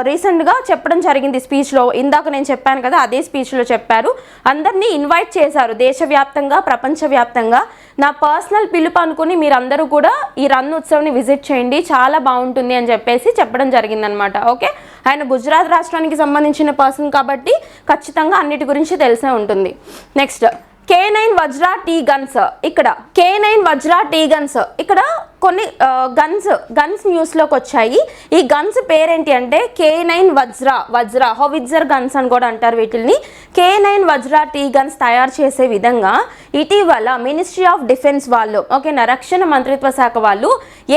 రీసెంట్గా చెప్పడం జరిగింది స్పీచ్లో, ఇందాక నేను చెప్పాను కదా అదే స్పీచ్లో చెప్పారు. అందరినీ ఇన్వైట్ చేశారు దేశవ్యాప్తంగా, ప్రపంచవ్యాప్తంగా. నా పర్సనల్ పిలుపు అనుకుని మీరందరూ కూడా ఈ రన్ ఉత్సవ్ని విజిట్ చేయండి, చాలా బాగుంటుంది అని చెప్పేసి చెప్పడం జరిగిందనమాట. ఓకే, ఆయన గుజరాత్ రాష్ట్రానికి సంబంధించిన పర్సన్ కాబట్టి ఖచ్చితంగా అన్నిటి గురించి తెలిసే ఉంటుంది. Next K9 Vajra T guns. ఇక్కడ కొన్ని గన్స్ న్యూస్లోకి వచ్చాయి. ఈ గన్స్ పేరేంటి అంటే K9 వజ్రా హోవిట్జర్ గన్స్ అని కూడా అంటారు వీటిని. K9 వజ్రా టీ గన్స్ తయారు చేసే విధంగా ఇటీవల మినిస్ట్రీ ఆఫ్ డిఫెన్స్ వాళ్ళు, ఓకేనా, రక్షణ మంత్రిత్వ శాఖ వాళ్ళు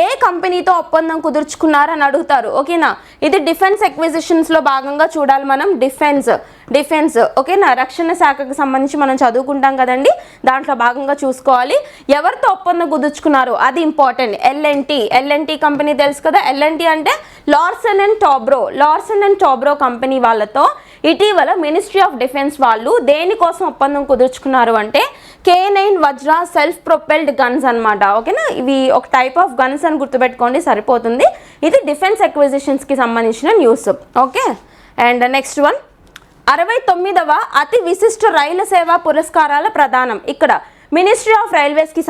ఏ కంపెనీతో ఒప్పందం కుదుర్చుకున్నారని అడుగుతారు. ఓకేనా, ఇది డిఫెన్స్ ఎక్విజిషన్స్లో భాగంగా చూడాలి మనం. డిఫెన్స్ ఓకేనా, రక్షణ శాఖకు సంబంధించి మనం చదువుకుంటాం కదండి, దాంట్లో భాగంగా చూసుకోవాలి. ఎవరితో ఒప్పందం కుదుర్చుకున్నారు అది ఇంపార్టెంట్. ఎల్ఎన్టీ కంపెనీ తెలుసు కదా, ఎల్ఎన్టీ అంటే లార్సన్ అండ్ టోబ్రో కంపెనీ వాళ్ళతో ఇటీవల మినిస్ట్రీ ఆఫ్ డిఫెన్స్ వాళ్ళు దేనికోసం ఒప్పందం కుదుర్చుకున్నారు అంటే K9 Vajra self propelled guns అనమాట. ఓకేనా, ఇవి ఒక టైప్ ఆఫ్ గన్స్ అని గుర్తుపెట్టుకోండి, సరిపోతుంది. ఇది డిఫెన్స్ ఎక్విజిషన్స్కి సంబంధించిన news. Okay, and next one, 69వ అతి విశిష్ట రైలు సేవా పురస్కారాల ప్రదానం. ఇక్కడ మినిస్ట్రీ ఆఫ్ రైల్వేస్కి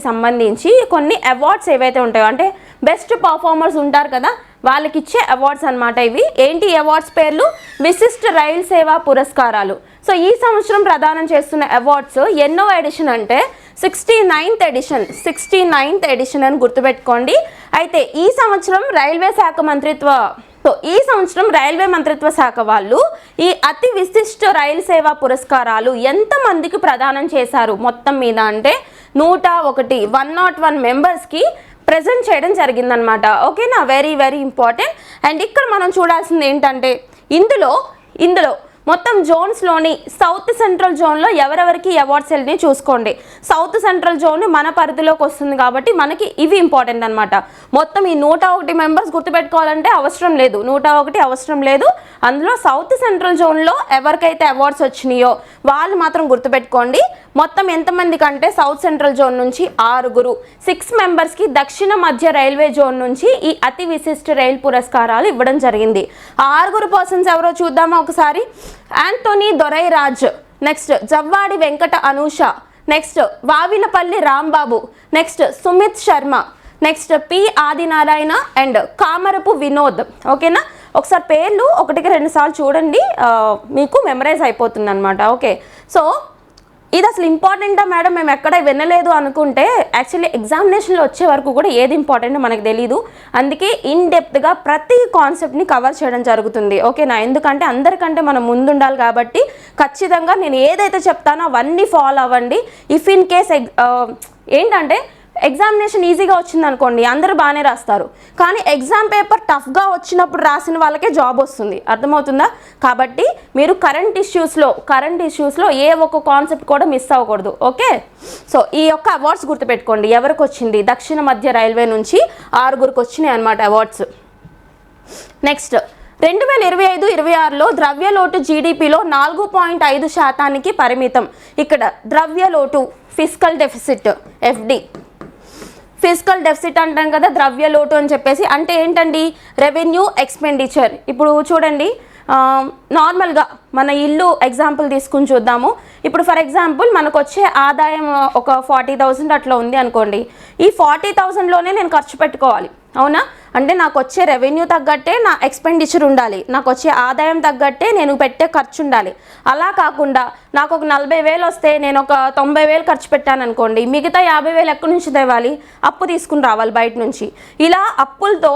సంబంధించి కొన్ని అవార్డ్స్ ఏవైతే ఉంటాయో, అంటే బెస్ట్ పర్ఫార్మర్స్ ఉంటారు కదా వాళ్ళకి ఇచ్చే అవార్డ్స్ అనమాట ఇవి. ఏంటి అవార్డ్స్ పేర్లు? విశిష్ట రైలు సేవా పురస్కారాలు. సో ఈ సంవత్సరం ప్రదానం చేస్తున్న అవార్డ్స్ ఎన్నో ఎడిషన్ అంటే 69th ఎడిషన్ అని గుర్తుపెట్టుకోండి. అయితే ఈ సంవత్సరం రైల్వే మంత్రిత్వ శాఖ వాళ్ళు ఈ అతి విశిష్ట రైలు సేవా పురస్కారాలు ఎంతమందికి ప్రదానం చేశారు మొత్తం మీద అంటే 101 మెంబర్స్కి ప్రెజెంట్ చేయడం జరిగిందనమాట. ఓకేనా, వెరీ వెరీ ఇంపార్టెంట్. అండ్ ఇక్కడ మనం చూడాల్సింది ఏంటంటే ఇందులో మొత్తం జోన్స్లోని సౌత్ సెంట్రల్ జోన్లో ఎవరెవరికి అవార్డ్స్ వెళ్ళి చూసుకోండి. సౌత్ సెంట్రల్ జోన్ మన పరిధిలోకి వస్తుంది కాబట్టి మనకి ఇవి ఇంపార్టెంట్ అనమాట. మొత్తం ఈ 101 మెంబర్స్ గుర్తుపెట్టుకోవాలంటే అవసరం లేదు. అందులో సౌత్ సెంట్రల్ జోన్లో ఎవరికైతే అవార్డ్స్ వచ్చినాయో వాళ్ళు మాత్రం గుర్తుపెట్టుకోండి. మొత్తం ఎంతమంది కంటే సౌత్ సెంట్రల్ జోన్ నుంచి 6 మెంబర్స్కి దక్షిణ మధ్య రైల్వే జోన్ నుంచి ఈ అతి విశిష్ట రైలు పురస్కారాలు ఇవ్వడం జరిగింది. ఆ 6 పర్సన్స్ ఎవరో చూద్దామా ఒకసారి. Antony Dorairaj, next Javvadi Venkata Anusha, next Vavilapalli Rambabu, next Sumit Sharma, next P Adinarayana and Kamarapu Vinod. ఓకేనా, ఒకసారి పేర్లు 1కి 2 సార్లు చూడండి, మీకు మెమరైజ్ అయిపోతుంది అనమాట. ఓకే, సో ఇది అసలు ఇంపార్టెంటా మేడం, మేము ఎక్కడ వినలేదు అనుకుంటే యాక్చువల్లీ ఎగ్జామినేషన్లో వచ్చే వరకు కూడా ఏది ఇంపార్టెంట్ మనకు తెలీదు. అందుకే ఇన్ డెప్త్గా ప్రతి కాన్సెప్ట్ని కవర్ చేయడం జరుగుతుంది, ఓకేనా. ఎందుకంటే అందరికంటే మనం ముందుండాలి కాబట్టి ఖచ్చితంగా నేను ఏదైతే చెప్తానో అవన్నీ ఫాలో అవ్వండి. ఇఫ్ ఇన్ కేస్ ఏంటంటే ఎగ్జామినేషన్ ఈజీగా వచ్చింది అనుకోండి, అందరూ బాగానే రాస్తారు, కానీ ఎగ్జామ్ పేపర్ టఫ్గా వచ్చినప్పుడు రాసిన వాళ్ళకే జాబ్ వస్తుంది, అర్థమవుతుందా. కాబట్టి మీరు కరెంట్ ఇష్యూస్లో ఏ ఒక్క కాన్సెప్ట్ కూడా మిస్ అవ్వకూడదు, ఓకే. సో ఈ యొక్క అవార్డ్స్ గుర్తుపెట్టుకోండి. ఎవరికి వచ్చింది? దక్షిణ మధ్య రైల్వే నుంచి 6గురికి వచ్చినాయి అన్నమాట అవార్డ్స్. నెక్స్ట్ 2025-26లో ద్రవ్యలోటు జీడిపిలో 4.5% పరిమితం. ఇక్కడ ద్రవ్యలోటు, fiscal deficit, FD. Physical deficit అంటాం కదా, ద్రవ్యలోటు అని చెప్పేసి. అంటే ఏంటండి? Revenue expenditure. ఇప్పుడు చూడండి, నార్మల్గా మన ఇల్లు ఎగ్జాంపుల్ తీసుకుని చూద్దాము. ఇప్పుడు ఫర్ ఎగ్జాంపుల్ మనకు వచ్చే ఆదాయం ఒక 40,000 అట్లా ఉంది అనుకోండి. ఈ 40,000లోనే నేను ఖర్చు పెట్టుకోవాలి, అవునా. అంటే నాకు వచ్చే రెవెన్యూ తగ్గట్టే నా ఎక్స్పెండిచర్ ఉండాలి, నాకు వచ్చే ఆదాయం తగ్గట్టే నేను పెట్టే ఖర్చు ఉండాలి. అలా కాకుండా నాకు ఒక 40,000 వస్తే నేను ఒక 90,000 ఖర్చు పెట్టాను అనుకోండి, మిగతా 50,000 ఎక్కడి నుంచి తేవాలి? అప్పు తీసుకుని రావాలి బయట నుంచి. ఇలా అప్పులతో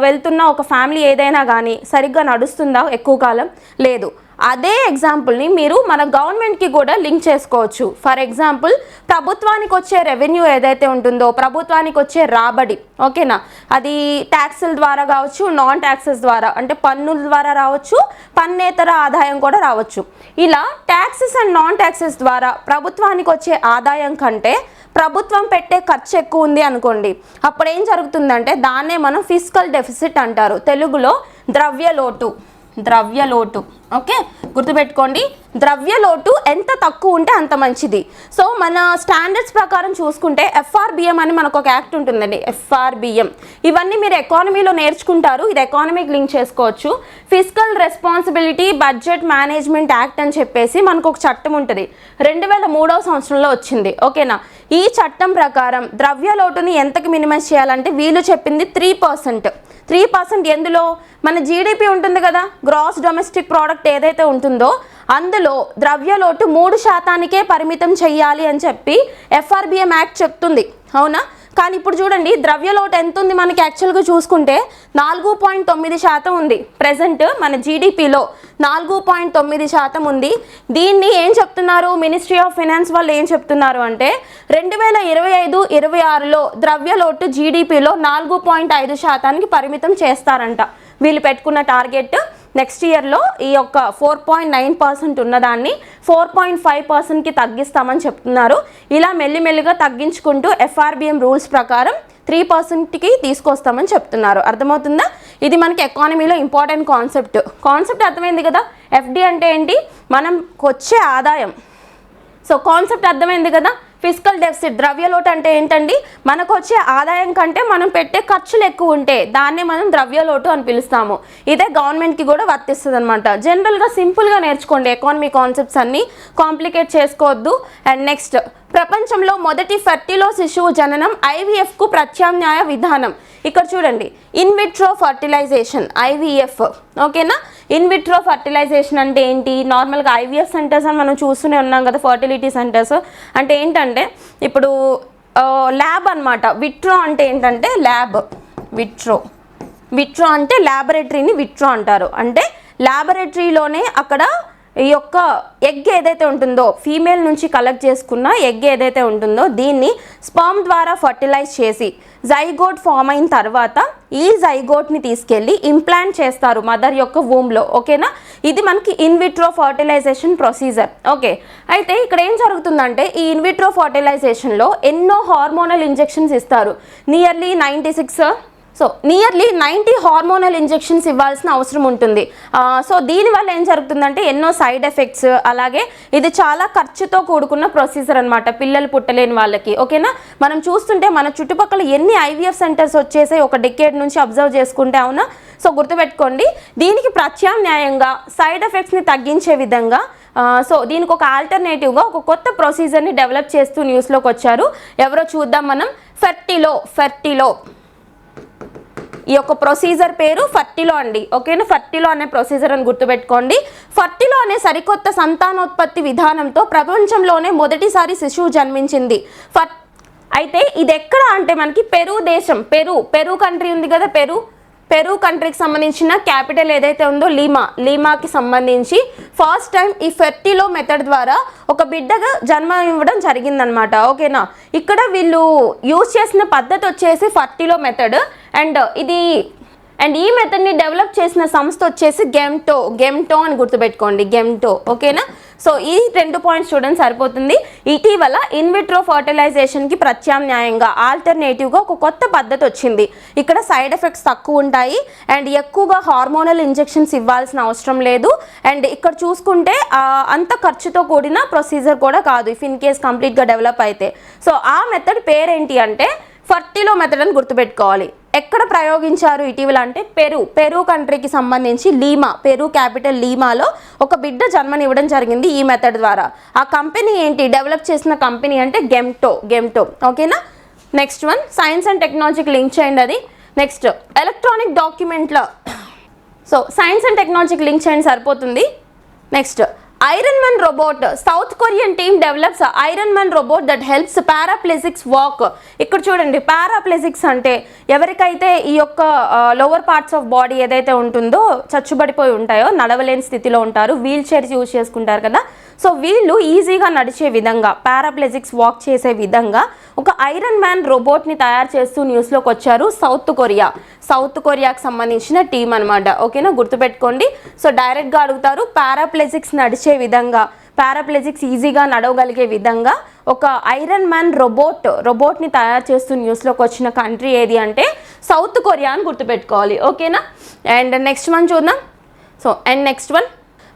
వెళ్తున్న ఒక ఫ్యామిలీ ఏదైనా కానీ సరిగ్గా నడుస్తుందా ఎక్కువ కాలం? లేదు. అదే ఎగ్జాంపుల్ని మీరు మన గవర్నమెంట్కి కూడా లింక్ చేసుకోవచ్చు. ఫర్ ఎగ్జాంపుల్ ప్రభుత్వానికి వచ్చే రెవెన్యూ ఏదైతే ఉంటుందో, ప్రభుత్వానికి వచ్చే రాబడి, ఓకేనా, అది ట్యాక్సుల ద్వారా కావచ్చు, నాన్ ట్యాక్సెస్ ద్వారా అంటే పన్నుల ద్వారా రావచ్చు, పన్నేతర ఆదాయం కూడా రావచ్చు. ఇలా ట్యాక్సెస్ అండ్ నాన్ ట్యాక్సెస్ ద్వారా ప్రభుత్వానికి వచ్చే ఆదాయం కంటే ప్రభుత్వం పెట్టే ఖర్చు ఎక్కువ ఉంది అనుకోండి, అప్పుడు ఏం జరుగుతుందంటే దాన్నే మనం ఫిస్కల్ డెఫిసిట్ అంటారు, తెలుగులో ద్రవ్యలోటు. ఓకే, గుర్తుపెట్టుకోండి. ద్రవ్యలోటు ఎంత తక్కువ ఉంటే అంత మంచిది. సో మన స్టాండర్డ్స్ ప్రకారం చూసుకుంటే FRBM అని మనకు ఒక యాక్ట్ ఉంటుందండి, FRBM. ఇవన్నీ మీరు ఎకానమీలో నేర్చుకుంటారు, ఇది ఎకానమీకి లింక్ చేసుకోవచ్చు. Physical responsibility budget management act అని చెప్పేసి మనకు ఒక చట్టం ఉంటుంది, 2003వ సంవత్సరంలో వచ్చింది, ఓకేనా. ఈ చట్టం ప్రకారం ద్రవ్యలోటుని ఎంతకి మినిమైజ్ చేయాలంటే వీళ్ళు చెప్పింది 3%. ఎందులో? మన జీడిపి ఉంటుంది కదా, గ్రాస్ డొమెస్టిక్ ప్రోడక్ట్ ఏదైతే ఉంటుందో అందులో ద్రవ్యలోటు 3%కే పరిమితం చెయ్యాలి అని చెప్పి FRBM యాక్ట్ చెప్తుంది, అవునా. కానీ ఇప్పుడు చూడండి ద్రవ్యలోటు ఎంత ఉంది మనకి యాక్చువల్గా చూసుకుంటే 4.9% ఉంది. ప్రెజెంట్ మన జీడిపిలో 4.9% ఉంది. దీన్ని ఏం చెప్తున్నారు? మినిస్ట్రీ ఆఫ్ ఫైనాన్స్ వాళ్ళు ఏం చెప్తున్నారు అంటే 2025-26లో ద్రవ్యలోటు జీడిపిలో 4.5%కి పరిమితం చేస్తారంట. వీళ్ళు పెట్టుకున్న టార్గెట్ నెక్స్ట్ ఇయర్లో ఈ యొక్క 4.9% ఉన్నదాన్ని 4.5%కి తగ్గిస్తామని చెప్తున్నారు. ఇలా మెల్లిమెల్లిగా తగ్గించుకుంటూ FRBM రూల్స్ ప్రకారం 3%కి తీసుకొస్తామని చెప్తున్నారు. అర్థమవుతుందా? ఇది మనకి ఎకానమీలో ఇంపార్టెంట్ కాన్సెప్ట్ అర్థమైంది కదా. FD అంటే ఏంటి? మనం వచ్చే ఆదాయం. సో కాన్సెప్ట్ అర్థమైంది కదా. ఫిజికల్ డెఫిసిట్, ద్రవ్యలోటు అంటే ఏంటండి? మనకు వచ్చే ఆదాయం కంటే మనం పెట్టే ఖర్చులు ఎక్కువ ఉంటే దాన్నే మనం ద్రవ్యలోటు అని పిలుస్తాము. ఇదే గవర్నమెంట్కి కూడా వర్తిస్తుంది అనమాట. జనరల్గా సింపుల్గా నేర్చుకోండి, ఎకానమీ కాన్సెప్ట్స్ అన్నీ కాంప్లికేట్ చేసుకోవద్దు. అండ్ నెక్స్ట్, ప్రపంచంలో మొదటి ఫెర్టిలో శిశువు జననం IVFకు ప్రత్యామ్నాయ విధానం. ఇక్కడ చూడండి, ఇన్విట్రో ఫర్టిలైజేషన్, IVF, ఓకేనా. ఇన్విట్రో ఫర్టిలైజేషన్ అంటే ఏంటి? నార్మల్గా IVF సెంటర్స్ అని మనం చూస్తూనే ఉన్నాం కదా, ఫర్టిలిటీ సెంటర్స్. అంటే ఏంటంటే ఇప్పుడు ల్యాబ్ అనమాట. విట్రో అంటే ఏంటంటే ల్యాబ్, విట్రో అంటే ల్యాబొరేటరీని విట్రో అంటారు. అంటే ల్యాబొరేటరీలోనే అక్కడ ఈ యొక్క ఎగ్ ఏదైతే ఉంటుందో, ఫీమేల్ నుంచి కలెక్ట్ చేసుకున్న ఎగ్ ఏదైతే ఉంటుందో దీన్ని స్పర్మ్ ద్వారా ఫర్టిలైజ్ చేసి జైగోట్ ఫామ్ అయిన తర్వాత ఈ జైగోట్ని తీసుకెళ్ళి ఇంప్లాంట్ చేస్తారు మదర్ యొక్క వూమ్లో, ఓకేనా. ఇది మనకి ఇన్విట్రో ఫర్టిలైజేషన్ ప్రొసీజర్, ఓకే. అయితే ఇక్కడ ఏం జరుగుతుందంటే ఈ ఇన్విట్రో ఫర్టిలైజేషన్లో ఎన్నో హార్మోనల్ ఇంజెక్షన్స్ ఇస్తారు. నియర్లీ 90 హార్మోనల్ ఇంజెక్షన్స్ ఇవ్వాల్సిన అవసరం ఉంటుంది. సో దీనివల్ల ఏం జరుగుతుందంటే ఎన్నో సైడ్ ఎఫెక్ట్స్, అలాగే ఇది చాలా ఖర్చుతో కూడుకున్న ప్రొసీజర్ అనమాట పిల్లలు పుట్టలేని వాళ్ళకి, ఓకేనా. మనం చూస్తుంటే మన చుట్టుపక్కల ఎన్ని IVF సెంటర్స్ వచ్చేసాయి ఒక డికేడ్ నుంచి అబ్జర్వ్ చేసుకుంటే, అవునా. సో గుర్తుపెట్టుకోండి, దీనికి ప్రత్యామ్నాయంగా సైడ్ ఎఫెక్ట్స్ని తగ్గించే విధంగా సో దీనికి ఒక ఆల్టర్నేటివ్గా ఒక కొత్త ప్రొసీజర్ని డెవలప్ చేస్తూ న్యూస్లోకి వచ్చారు. ఎవరో చూద్దాం మనం. ఫెర్టిలో ఈ యొక్క ప్రొసీజర్ పేరు ఫర్టిలో అండి. ఓకేనా, ఫర్టిలో అనే ప్రొసీజర్ అని గుర్తుపెట్టుకోండి. ఫర్టిలో అనే సరికొత్త సంతానోత్పత్తి విధానంతో ప్రపంచంలోనే మొదటిసారి శిశువు జన్మించింది. అయితే ఇది ఎక్కడ అంటే మనకి పెరు దేశం, పెరు కంట్రీ ఉంది కదా, పెరు కంట్రీకి సంబంధించిన క్యాపిటల్ ఏదైతే ఉందో లీమాకి సంబంధించి ఫస్ట్ టైం ఈ ఫెర్టిలో మెథడ్ ద్వారా ఒక బిడ్డగా జన్మ ఇవ్వడం జరిగిందనమాట. ఓకేనా, ఇక్కడ వీళ్ళు యూజ్ చేసిన పద్ధతి వచ్చేసి ఫర్టిలో మెథడ్ అండ్ ఈ మెథడ్ని డెవలప్ చేసిన సంస్థ వచ్చేసి గెమ్టో అని గుర్తుపెట్టుకోండి, గెమ్టో. ఓకేనా, సో ఈ 2 పాయింట్స్ చూడండి సరిపోతుంది. ఇటీవల ఇన్విట్రో ఫర్టిలైజేషన్కి ప్రత్యామ్నాయంగా ఆల్టర్నేటివ్గా ఒక కొత్త పద్ధతి వచ్చింది. ఇక్కడ సైడ్ ఎఫెక్ట్స్ తక్కువ ఉంటాయి అండ్ ఎక్కువగా హార్మోనల్ ఇంజెక్షన్స్ ఇవ్వాల్సిన అవసరం లేదు. అండ్ ఇక్కడ చూసుకుంటే అంత ఖర్చుతో కూడిన ప్రొసీజర్ కూడా కాదు ఇఫ్ ఇన్ కేస్ కంప్లీట్గా డెవలప్ అయితే. సో ఆ మెథడ్ పేరేంటి అంటే ఫర్టిలో మెథడ్ అని గుర్తుపెట్టుకోవాలి. ఎక్కడ ప్రయోగించారు ఇటీవల అంటే పెరు కంట్రీకి సంబంధించి పెరు క్యాపిటల్ లీమాలో ఒక బిడ్డ జన్మనివ్వడం జరిగింది ఈ మెథడ్ ద్వారా. ఆ కంపెనీ ఏంటి, డెవలప్ చేసిన కంపెనీ అంటే గెమ్టో. ఓకేనా, నెక్స్ట్ వన్ సైన్స్ అండ్ టెక్నాలజీకి లింక్ చేయండి అది. నెక్స్ట్ ఎలక్ట్రానిక్ డాక్యుమెంట్లో సో సైన్స్ అండ్ టెక్నాలజీకి లింక్ చేయండి సరిపోతుంది. Next Iron Man robot, South Korean team develops Iron Man robot that helps paraplegics walk. ఇక్కడ చూడండి, పారాప్లెజిక్స్ అంటే ఎవరికైతే ఈ యొక్క లోవర్ పార్ట్స్ ఆఫ్ బాడీ ఏదైతే ఉంటుందో చచ్చుబడిపోయి ఉంటాయో, నడవలేని స్థితిలో ఉంటారు, వీల్ చైర్స్ యూజ్ చేసుకుంటారు కదా, సో వీళ్ళు ఈజీగా నడిచే విధంగా పారాప్లెజిక్స్ వాక్ చేసే విధంగా ఒక ఐరన్ మ్యాన్ రోబోట్ని తయారు చేస్తూ న్యూస్లోకి వచ్చారు సౌత్ కొరియాకి సంబంధించిన టీం అనమాట. ఓకేనా, గుర్తుపెట్టుకోండి. సో డైరెక్ట్గా అడుగుతారు, పారాప్లెజిక్స్ నడిచే విధంగా, పారాప్లెజిక్స్ ఈజీగా నడవగలిగే విధంగా ఒక ఐరన్ మ్యాన్ రోబోట్ని తయారు చేస్తూ న్యూస్లోకి వచ్చిన కంట్రీ ఏది అంటే సౌత్ కొరియా అని గుర్తుపెట్టుకోవాలి. ఓకేనా, అండ్ నెక్స్ట్ వన్ చూద్దాం. సో అండ్ నెక్స్ట్ వన్,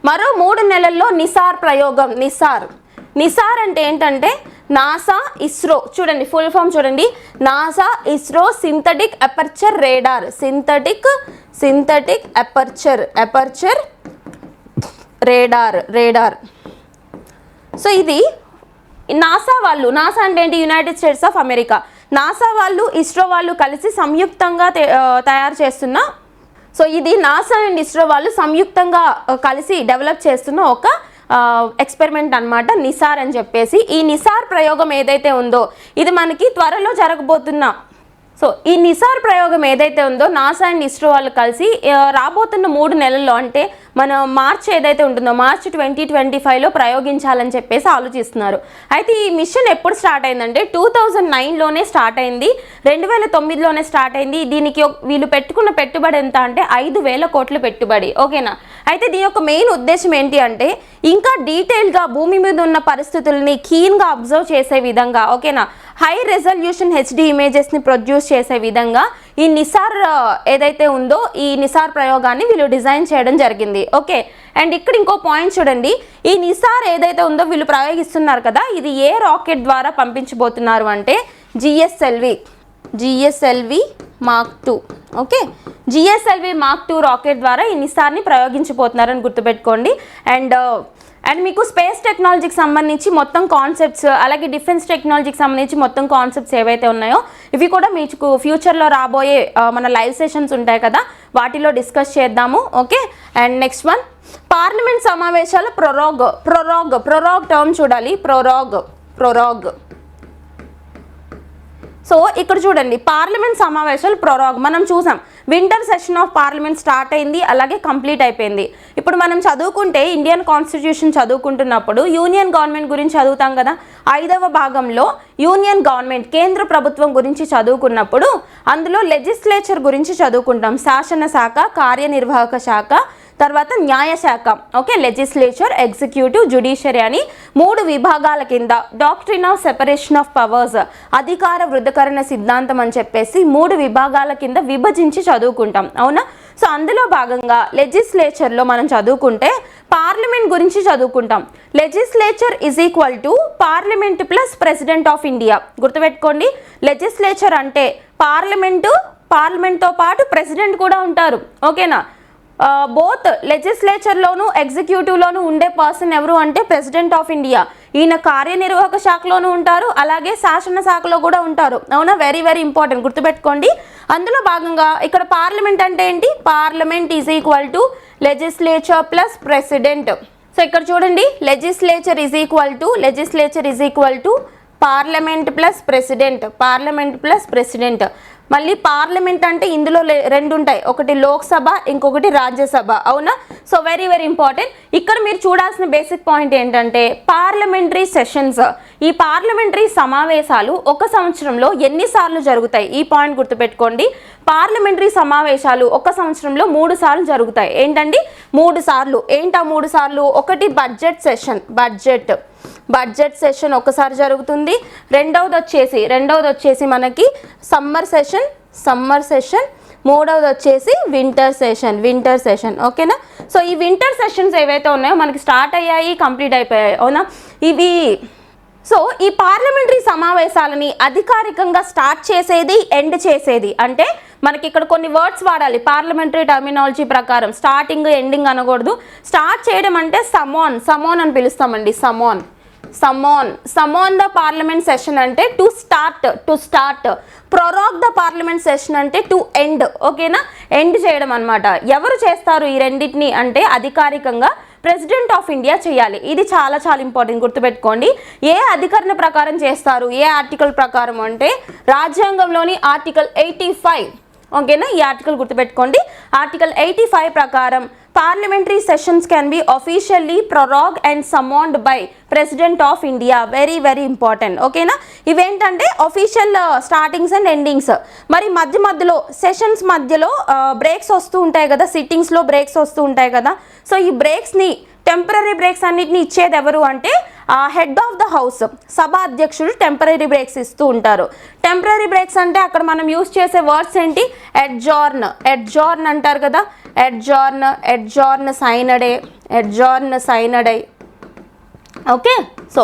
మరో 3 నెలల్లో నిసార్ ప్రయోగం. నిసార్ అంటే ఏంటంటే నాసా ఇస్రో, చూడండి ఫుల్ ఫామ్ చూడండి, NASA ISRO synthetic aperture radar, synthetic aperture radar. So ఇది నాసా అంటే ఏంటి, United states of America. NASA వాళ్ళు ఇస్రో వాళ్ళు కలిసి సంయుక్తంగా తయారు చేస్తున్న, సో ఇది నాసా అండ్ ఇస్రో వాళ్ళు సంయుక్తంగా కలిసి డెవలప్ చేస్తున్న ఒక ఎక్స్పెరిమెంట్ అనమాట, నిసార్ అని చెప్పేసి. ఈ నిసార్ ప్రయోగం ఏదైతే ఉందో ఇది మనకి త్వరలో జరగబోతున్న, సో ఈ నిసార్ ప్రయోగం ఏదైతే ఉందో నాసా అండ్ ఇస్రో వాళ్ళు కలిసి రాబోతున్న 3 నెలల్లో అంటే మన మార్చ్ ఏదైతే ఉంటుందో మార్చ్ 2025లో ప్రయోగించాలని చెప్పేసి ఆలోచిస్తున్నారు. అయితే ఈ మిషన్ ఎప్పుడు స్టార్ట్ అయిందంటే 2009లోనే స్టార్ట్ అయింది, 2009లోనే స్టార్ట్ అయింది. దీనికి వీళ్ళు పెట్టుకున్న పెట్టుబడి ఎంత అంటే 5,000 కోట్ల పెట్టుబడి. ఓకేనా, అయితే దీని యొక్క మెయిన్ ఉద్దేశం ఏంటి అంటే ఇంకా డీటెయిల్గా భూమి మీద ఉన్న పరిస్థితుల్ని కీన్గా అబ్జర్వ్ చేసే విధంగా, ఓకేనా, హై రెజల్యూషన్ HD ఇమేజెస్ని ప్రొడ్యూస్ చేసే విధంగా ఈ నిసార్ ఏదైతే ఉందో ఈ నిసార్ ప్రయోగాన్ని వీళ్ళు డిజైన్ చేయడం జరిగింది. ఓకే, అండ్ ఇక్కడ ఇంకో పాయింట్ చూడండి, ఈ నిసార్ ఏదైతే ఉందో వీళ్ళు ప్రయోగిస్తున్నారు కదా, ఇది ఏ రాకెట్ ద్వారా పంపించబోతున్నారు అంటే GSLV mark 2. Okay, GSLV mark 2 rocket ద్వారా ఈ నిసార్ని ప్రయోగించబోతున్నారని గుర్తుపెట్టుకోండి. అండ్ మీకు స్పేస్ టెక్నాలజీకి సంబంధించి మొత్తం కాన్సెప్ట్స్, అలాగే డిఫెన్స్ టెక్నాలజీకి సంబంధించి మొత్తం కాన్సెప్ట్స్ ఏవైతే ఉన్నాయో ఇవి కూడా మీకు ఫ్యూచర్లో రాబోయే మన లైవ్ సెషన్స్ ఉంటాయి కదా, వాటిలో డిస్కస్ చేద్దాము. Okay, and next one, parliament సమావేశాల ప్రొరాగ్ టర్మ్ చూడాలి, ప్రొరాగ్. సో ఇక్కడ చూడండి, పార్లమెంట్ సమావేశాలు ప్రొరాగ్ మనం చూసాం, winter session of parliament start అయింది, అలాగే కంప్లీట్ అయిపోయింది. ఇప్పుడు మనం చదువుకుంటే ఇండియన్ కాన్స్టిట్యూషన్ చదువుకుంటున్నప్పుడు యూనియన్ గవర్నమెంట్ గురించి చదువుతాం కదా, 5వ భాగంలో యూనియన్ గవర్నమెంట్ కేంద్ర ప్రభుత్వం గురించి చదువుకున్నప్పుడు అందులో లెజిస్లేచర్ గురించి చదువుకుంటాం, శాసన శాఖ, కార్యనిర్వాహక శాఖ, తర్వాత న్యాయశాఖ. ఓకే, లెజిస్లేచర్, ఎగ్జిక్యూటివ్, జ్యుడిషియరీ అని 3 విభాగాల కింద doctrine of separation of powers, అధికార వృద్ధకరణ సిద్ధాంతం అని చెప్పేసి 3 విభాగాల కింద విభజించి చదువుకుంటాం, అవునా. సో అందులో భాగంగా లెజిస్లేచర్లో మనం చదువుకుంటే పార్లమెంట్ గురించి చదువుకుంటాం. Legislature is equal to parliament plus president of India. గుర్తుపెట్టుకోండి, లెజిస్లేచర్ అంటే పార్లమెంట్తో పాటు ప్రెసిడెంట్ కూడా ఉంటారు. ఓకేనా, బోత్ లెజిస్లేచర్లోను ఎగ్జిక్యూటివ్లోను ఉండే పర్సన్ ఎవరు అంటే ప్రెసిడెంట్ ఆఫ్ ఇండియా. ఈయన కార్యనిర్వాహక శాఖలోనూ ఉంటారు, అలాగే శాసన శాఖలో కూడా ఉంటారు, అవునా. వెరీ వెరీ ఇంపార్టెంట్, గుర్తుపెట్టుకోండి. అందులో భాగంగా ఇక్కడ పార్లమెంట్ అంటే ఏంటి, parliament is equal to legislature plus president. So ఇక్కడ చూడండి, legislature is equal to parliament plus president, parliament plus president. మళ్ళీ పార్లమెంట్ అంటే ఇందులో రెండు ఉంటాయి, ఒకటి లోక్సభ ఇంకొకటి రాజ్యసభ, అవునా. So very very important. ఇక్కడ మీరు చూడాల్సిన బేసిక్ పాయింట్ ఏంటంటే పార్లమెంటరీ సెషన్స్. ఈ పార్లమెంటరీ సమావేశాలు ఒక సంవత్సరంలో ఎన్నిసార్లు జరుగుతాయి, ఈ పాయింట్ గుర్తుపెట్టుకోండి. పార్లమెంటరీ సమావేశాలు ఒక సంవత్సరంలో 3 సార్లు జరుగుతాయి. ఏంటండి 3 సార్లు? ఏంటా 3 సార్లు? ఒకటి బడ్జెట్ సెషన్, బడ్జెట్ సెషన్ ఒకసారి జరుగుతుంది. రెండవది వచ్చేసి మనకి సమ్మర్ సెషన్, మూడవది వచ్చేసి వింటర్ సెషన్, ఓకేనా. సో ఈ వింటర్ సెషన్స్ ఏవైతే ఉన్నాయో మనకి స్టార్ట్ అయ్యాయి, కంప్లీట్ అయిపోయాయి, అవునా. ఇవి సో ఈ పార్లమెంటరీ సమావేశాలని అధికారికంగా స్టార్ట్ చేసేది, ఎండ్ చేసేది అంటే మనకి ఇక్కడ కొన్ని వర్డ్స్ వాడాలి పార్లమెంటరీ టర్మినాలజీ ప్రకారం. స్టార్టింగ్ ఎండింగ్ అనకూడదు. స్టార్ట్ చేయడం అంటే సమోన్ అని పిలుస్తామండి, సమోన్ ద పార్లమెంట్ సెషన్ అంటే to start. Prorogue the parliament session అంటే టు ఎండ్, ఓకేనా. ఎండ్ చేయడం అన్నమాట. ఎవరు చేస్తారు ఈ రెండింటిని అంటే అధికారికంగా ప్రెసిడెంట్ ఆఫ్ ఇండియా చేయాలి. ఇది చాలా చాలా ఇంపార్టెంట్, గుర్తుపెట్టుకోండి. ఏ అధికరణ ప్రకారం చేస్తారు, ఏ ఆర్టికల్ ప్రకారం అంటే రాజ్యాంగంలోని ఆర్టికల్ 85, ఓకేనా. ఈ ఆర్టికల్ గుర్తుపెట్టుకోండి. ఆర్టికల్ 85 ప్రకారం parliamentary sessions can be officially prorogued and summoned by president of India. Very very important, ఓకేనా. ఇవేంటంటే అఫీషియల్ స్టార్టింగ్స్ అండ్ ఎండింగ్స్. మరి మధ్యలో సెషన్స్ మధ్యలో బ్రేక్స్ వస్తూ ఉంటాయి కదా, సిట్టింగ్స్లో బ్రేక్స్ వస్తూ ఉంటాయి కదా. సో ఈ బ్రేక్స్ని, టెంపరీ బ్రేక్స్ అన్నిటిని ఇచ్చేది ఎవరు అంటే హెడ్ ఆఫ్ ద హౌస్, సభ అధ్యక్షుడు టెంపరీ బ్రేక్స్ ఇస్తూ ఉంటారు. టెంపరీ బ్రేక్స్ అంటే అక్కడ మనం యూజ్ చేసే వర్డ్స్ ఏంటి, ఎడ్జార్న్ అంటారు కదా, ఎడ్జార్న్ సైనడే, ఓకే. సో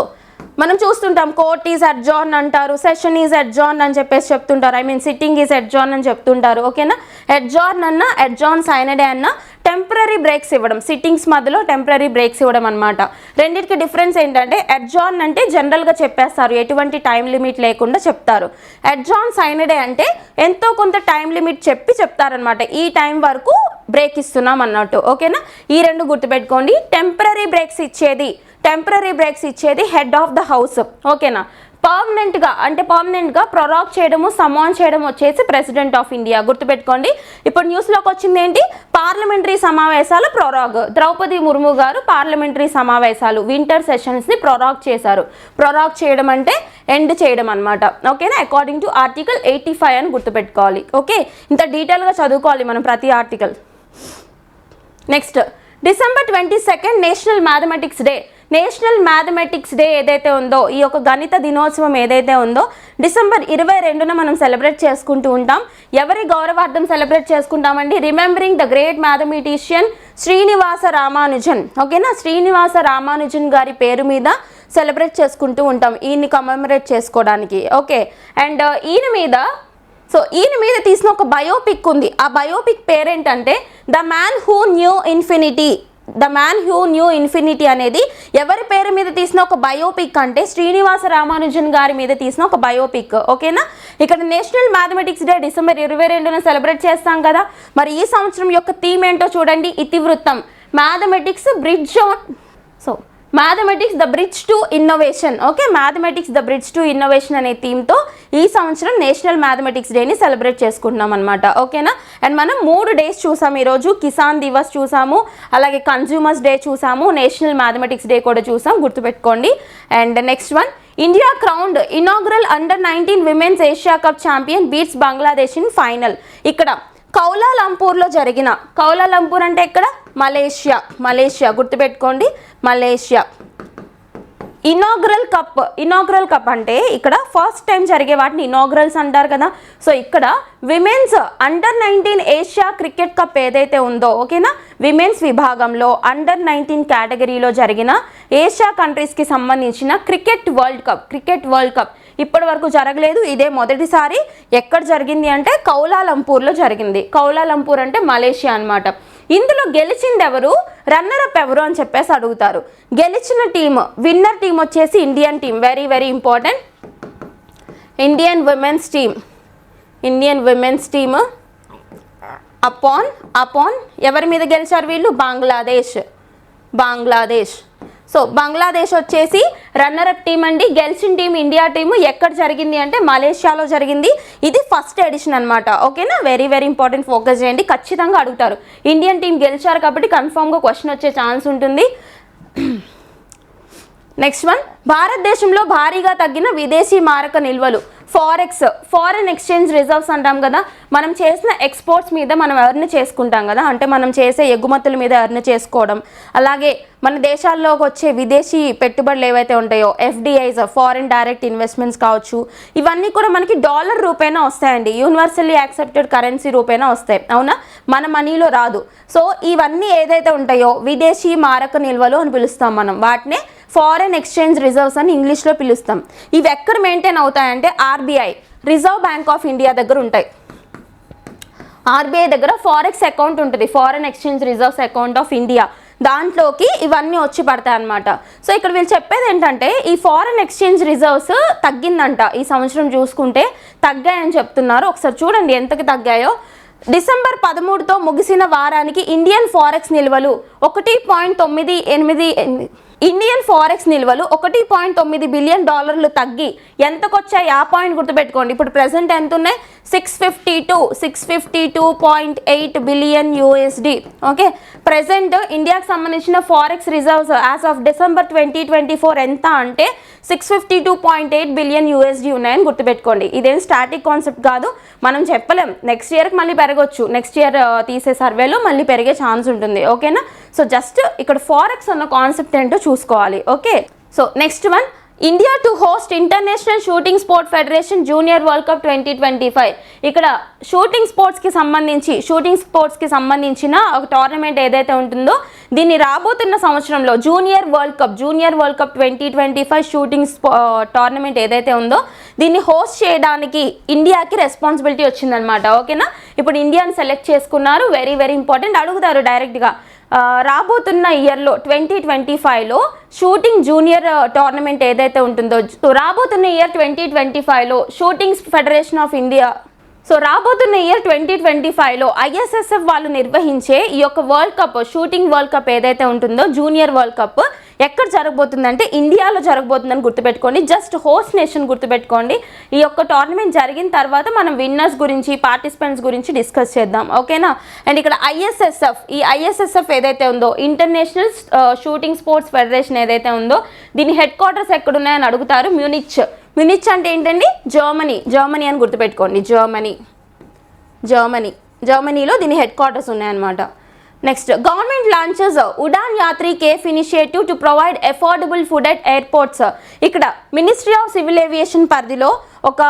మనం చూస్తుంటాం కోర్ట్ ఈజ్ అడ్జార్న్ అంటారు, సెషన్ ఈజ్ అడ్జార్న్ అని చెప్పేసి చెప్తుంటారు, సిట్టింగ్ ఈజ్ అడ్జార్న్ అని చెప్తుంటారు, ఓకేనా. అడ్జార్న్ సైనడే అన్న టెంపరీ బ్రేక్స్ ఇవ్వడం, సిట్టింగ్స్ మధ్యలో టెంపరీ బ్రేక్స్ ఇవ్వడం అనమాట. రెండింటికి డిఫరెన్స్ ఏంటంటే అడ్జార్న్ అంటే జనరల్గా చెప్పేస్తారు, ఎటువంటి టైం లిమిట్ లేకుండా చెప్తారు. అడ్జార్న్ సైనడే అంటే ఎంతో కొంత టైం లిమిట్ చెప్తారనమాట, ఈ టైం వరకు బ్రేక్ ఇస్తున్నాం అన్నట్టు, ఓకేనా. ఈ రెండు గుర్తుపెట్టుకోండి. టెంపరీ బ్రేక్స్ ఇచ్చేది హెడ్ ఆఫ్ ద హౌస్, ఓకేనా. పర్మనెంట్గా ప్రొరాగ్ చేయడము, సమాన్ చేయడం వచ్చేసి ప్రెసిడెంట్ ఆఫ్ ఇండియా, గుర్తుపెట్టుకోండి. ఇప్పుడు న్యూస్లోకి వచ్చింది ఏంటి, పార్లమెంటరీ సమావేశాలు ప్రొరాగ్. ద్రౌపది ముర్ము గారు పార్లమెంటరీ సమావేశాలు వింటర్ సెషన్స్ని ప్రొరాగ్ చేశారు. ప్రొరాగ్ చేయడం అంటే ఎండ్ చేయడం అనమాట, ఓకేనా. అకార్డింగ్ టు ఆర్టికల్ 85 అని గుర్తుపెట్టుకోవాలి, ఓకే. ఇంత డీటెయిల్గా చదువుకోవాలి మనం ప్రతి article. Next December 22 national mathematics day ఏదైతే ఉందో, ఈ యొక్క గణిత దినోత్సవం ఏదైతే ఉందో డిసెంబర్ 22న మనం సెలబ్రేట్ చేసుకుంటూ ఉంటాం. ఎవరి గౌరవార్థం సెలబ్రేట్ చేసుకుంటామండి, remembering the great mathematician Srinivasa Ramanujan, ఓకేనా. శ్రీనివాస రామానుజన్ గారి పేరు మీద సెలబ్రేట్ చేసుకుంటూ ఉంటాం, ఈయన్ని కమెమరేట్ చేసుకోవడానికి, ఓకే. అండ్ ఈయన మీద తీసిన ఒక బయోపిక్ ఉంది. ఆ బయోపిక్ పేరేంటంటే the man who knew infinity అనేది ఎవరి పేరు మీద తీసిన ఒక బయోపిక్ అంటే శ్రీనివాస రామానుజన్ గారి మీద తీసిన ఒక బయోపిక్, ఓకేనా. ఇక్కడ నేషనల్ మ్యాథమెటిక్స్ డే డిసెంబర్ 22న సెలబ్రేట్ చేస్తాం కదా. మరి ఈ సంవత్సరం యొక్క థీమ్ ఏంటో చూడండి, ఇతివృత్తం mathematics the bridge to innovation, okay. Mathematics the bridge to innovation అనే థీమ్తో ఈ సంవత్సరం నేషనల్ మ్యాథమెటిక్స్ డేని సెలబ్రేట్ చేసుకుంటున్నాం అనమాట, ఓకేనా. అండ్ మనం 3 డేస్ చూసాము ఈరోజు, కిసాన్ దివస్ చూసాము, అలాగే కన్జ్యూమర్స్ డే చూసాము, నేషనల్ మ్యాథమెటిక్స్ డే కూడా చూసాం, గుర్తుపెట్టుకోండి. And next one, India crowned inaugural under nineteen women's Asia cup champion beats Bangladesh in final. ఇక్కడ కౌలాలంపూర్ అంటే ఇక్కడ మలేషియా గుర్తుపెట్టుకోండి, మలేషియా. ఇనాగ్రల్ కప్ అంటే ఇక్కడ ఫస్ట్ టైం జరిగే వాటిని ఇనాగ్రల్స్ అంటారు కదా. సో ఇక్కడ women's under-19 Asia cricket cup ఏదైతే ఉందో, ఓకేనా, విమెన్స్ విభాగంలో అండర్-19 కేటగిరీలో జరిగిన ఏషియా కంట్రీస్కి సంబంధించిన క్రికెట్ వరల్డ్ కప్ ఇప్పటి వరకు జరగలేదు, ఇదే మొదటిసారి. ఎక్కడ జరిగింది అంటే కౌలాలంపూర్లో జరిగింది. కౌలాలంపూర్ అంటే మలేషియా అనమాట. ఇందులో గెలిచింది ఎవరు, రన్నర్ అప్ ఎవరు అని చెప్పేసి అడుగుతారు. గెలిచిన విన్నర్ టీం వచ్చేసి Indian team, very very important, Indian women's team, Indian women's team upon ఎవరి మీద గెలిచారు వీళ్ళు? బంగ్లాదేశ్. సో బంగ్లాదేశ్ వచ్చేసి రన్నర్ అప్ టీం అండి. గెలిచిన టీం ఇండియా టీము ఎక్కడ జరిగింది అంటే మలేషియాలో జరిగింది. ఇది ఫస్ట్ ఎడిషన్ అనమాట. ఓకేనా, వెరీ వెరీ ఇంపార్టెంట్, ఫోకస్ చేయండి, ఖచ్చితంగా అడుగుతారు. ఇండియన్ టీం గెలిచారు కాబట్టి కన్ఫామ్గా క్వశ్చన్ వచ్చే ఛాన్స్ ఉంటుంది. నెక్స్ట్ వన్, భారతదేశంలో భారీగా తగ్గిన విదేశీ మారక నిల్వలు. ఫారెన్ ఎక్స్చేంజ్ రిజర్వ్స్ అంటాం కదా. మనం చేసిన ఎక్స్పోర్ట్స్ మీద మనం ఎర్న్ చేసుకుంటాం కదా, అంటే మనం చేసే ఎగుమతుల మీద ఎర్న్ చేసుకోవడం. అలాగే మన దేశాల్లోకి వచ్చే విదేశీ పెట్టుబడులు ఏవైతే ఉంటాయో ఎఫ్డిఐస్, ఫారెన్ డైరెక్ట్ ఇన్వెస్ట్మెంట్స్ కావచ్చు, ఇవన్నీ కూడా మనకి డాలర్ రూపేనా వస్తాయండి. యూనివర్సల్లీ యాక్సెప్టెడ్ కరెన్సీ రూపేనా వస్తాయి, అవునా, మన మనీలో రాదు. సో ఇవన్నీ ఏదైతే ఉంటాయో విదేశీ మారక నిల్వలు అని పిలుస్తాం మనం. వాటినే ఫారెన్ ఎక్స్చేంజ్ రిజర్వ్స్ అని ఇంగ్లీష్లో పిలుస్తాం. ఇవి ఎక్కడ మెయింటైన్ అవుతాయంటే RBI, reserve bank of India దగ్గర ఉంటాయి. ఆర్బీఐ దగ్గర ఫారెక్స్ అకౌంట్ ఉంటుంది, foreign exchange reserves account of India. దాంట్లోకి ఇవన్నీ వచ్చి పడతాయి అన్నమాట. సో ఇక్కడ వీళ్ళు చెప్పేది ఏంటంటే ఈ ఫారెన్ ఎక్స్చేంజ్ రిజర్వ్స్ తగ్గిందంట. ఈ సంవత్సరం చూసుకుంటే తగ్గాయని చెప్తున్నారు. ఒకసారి చూడండి ఎంతకి తగ్గాయో. డిసెంబర్ 13తో ముగిసిన వారానికి ఇండియన్ ఫారెక్స్ నిల్వలు 1.98 ఇండియన్ ఫారెక్స్ నిల్వలు $1.9 బిలియన్ తగ్గి ఎంతకొచ్చాయి? ఆ పాయింట్ గుర్తుపెట్టుకోండి. ఇప్పుడు ప్రెసెంట్ ఎంత ఉన్నాయి? 652.8 బిలియన్ యూఎస్డి. ఓకే, ప్రెసెంట్ ఇండియాకి సంబంధించిన forex reserves as of December 2024 ఎంత అంటే 652.8 బిలియన్ యూఎస్డి ఉన్నాయని గుర్తుపెట్టుకోండి. ఇదేం స్టాటిక్ కాన్సెప్ట్ కాదు, మనం చెప్పలేం. నెక్స్ట్ ఇయర్కి మళ్ళీ పెరగవచ్చు, నెక్స్ట్ ఇయర్ తీసే సర్వేలో మళ్ళీ పెరిగే ఛాన్స్ ఉంటుంది. ఓకేనా, సో జస్ట్ ఇక్కడ ఫారెక్స్ అన్న కాన్సెప్ట్ ఏంటో చూసుకోవాలి. Okay, so next one, India to host international shooting sport federation junior world cup 2025. ఇక్కడ షూటింగ్ స్పోర్ట్స్కి సంబంధించిన ఒక టోర్నమెంట్ ఏదైతే ఉంటుందో దీన్ని రాబోతున్న సంవత్సరంలో junior world cup 2025 shooting tournament ఏదైతే ఉందో దీన్ని హోస్ట్ చేయడానికి ఇండియాకి రెస్పాన్సిబిలిటీ వచ్చిందనమాట. ఓకేనా, ఇప్పుడు ఇండియాని సెలెక్ట్ చేసుకున్నారు. వెరీ వెరీ ఇంపార్టెంట్, అడుగుతారు డైరెక్ట్గా. రాబోతున్న ఇయర్లో 2025లో షూటింగ్ జూనియర్ టోర్నమెంట్ ఏదైతే ఉంటుందో, రాబోతున్న ఇయర్ 2025లో shooting federation of India, so రాబోతున్న ఇయర్ 2025లో ఐఎస్ఎస్ఎఫ్ వాళ్ళు నిర్వహించే ఈ యొక్క world cup, shooting world cup ఏదైతే ఉంటుందో జూనియర్ వరల్డ్ కప్ ఎక్కడ జరగబోతుందంటే ఇండియాలో జరగబోతుందని గుర్తుపెట్టుకోండి. జస్ట్ హోస్ట్ నేషన్ గుర్తుపెట్టుకోండి. ఈ యొక్క టోర్నమెంట్ జరిగిన తర్వాత మనం విన్నర్స్ గురించి, పార్టిసిపెంట్స్ గురించి డిస్కస్ చేద్దాం. ఓకేనా, అండ్ ఇక్కడ ఈ ఐఎస్ఎస్ఎఫ్ ఏదైతే ఉందో ఇంటర్నేషనల్ షూటింగ్ స్పోర్ట్స్ ఫెడరేషన్ ఏదైతే ఉందో దీని హెడ్ క్వార్టర్స్ ఎక్కడున్నాయని అడుగుతారు. మ్యూనిచ్ అంటే ఏంటండి? జర్మనీ అని గుర్తుపెట్టుకోండి. జర్మనీలో దీని హెడ్ క్వార్టర్స్ ఉన్నాయన్నమాట. Next, government launches Udan Yatri cafe initiative to provide affordable food at airports. ఇక్కడ మినిస్ట్రీ ఆఫ్ సివిల్ ఏవియేషన్ పరిధిలో ఒక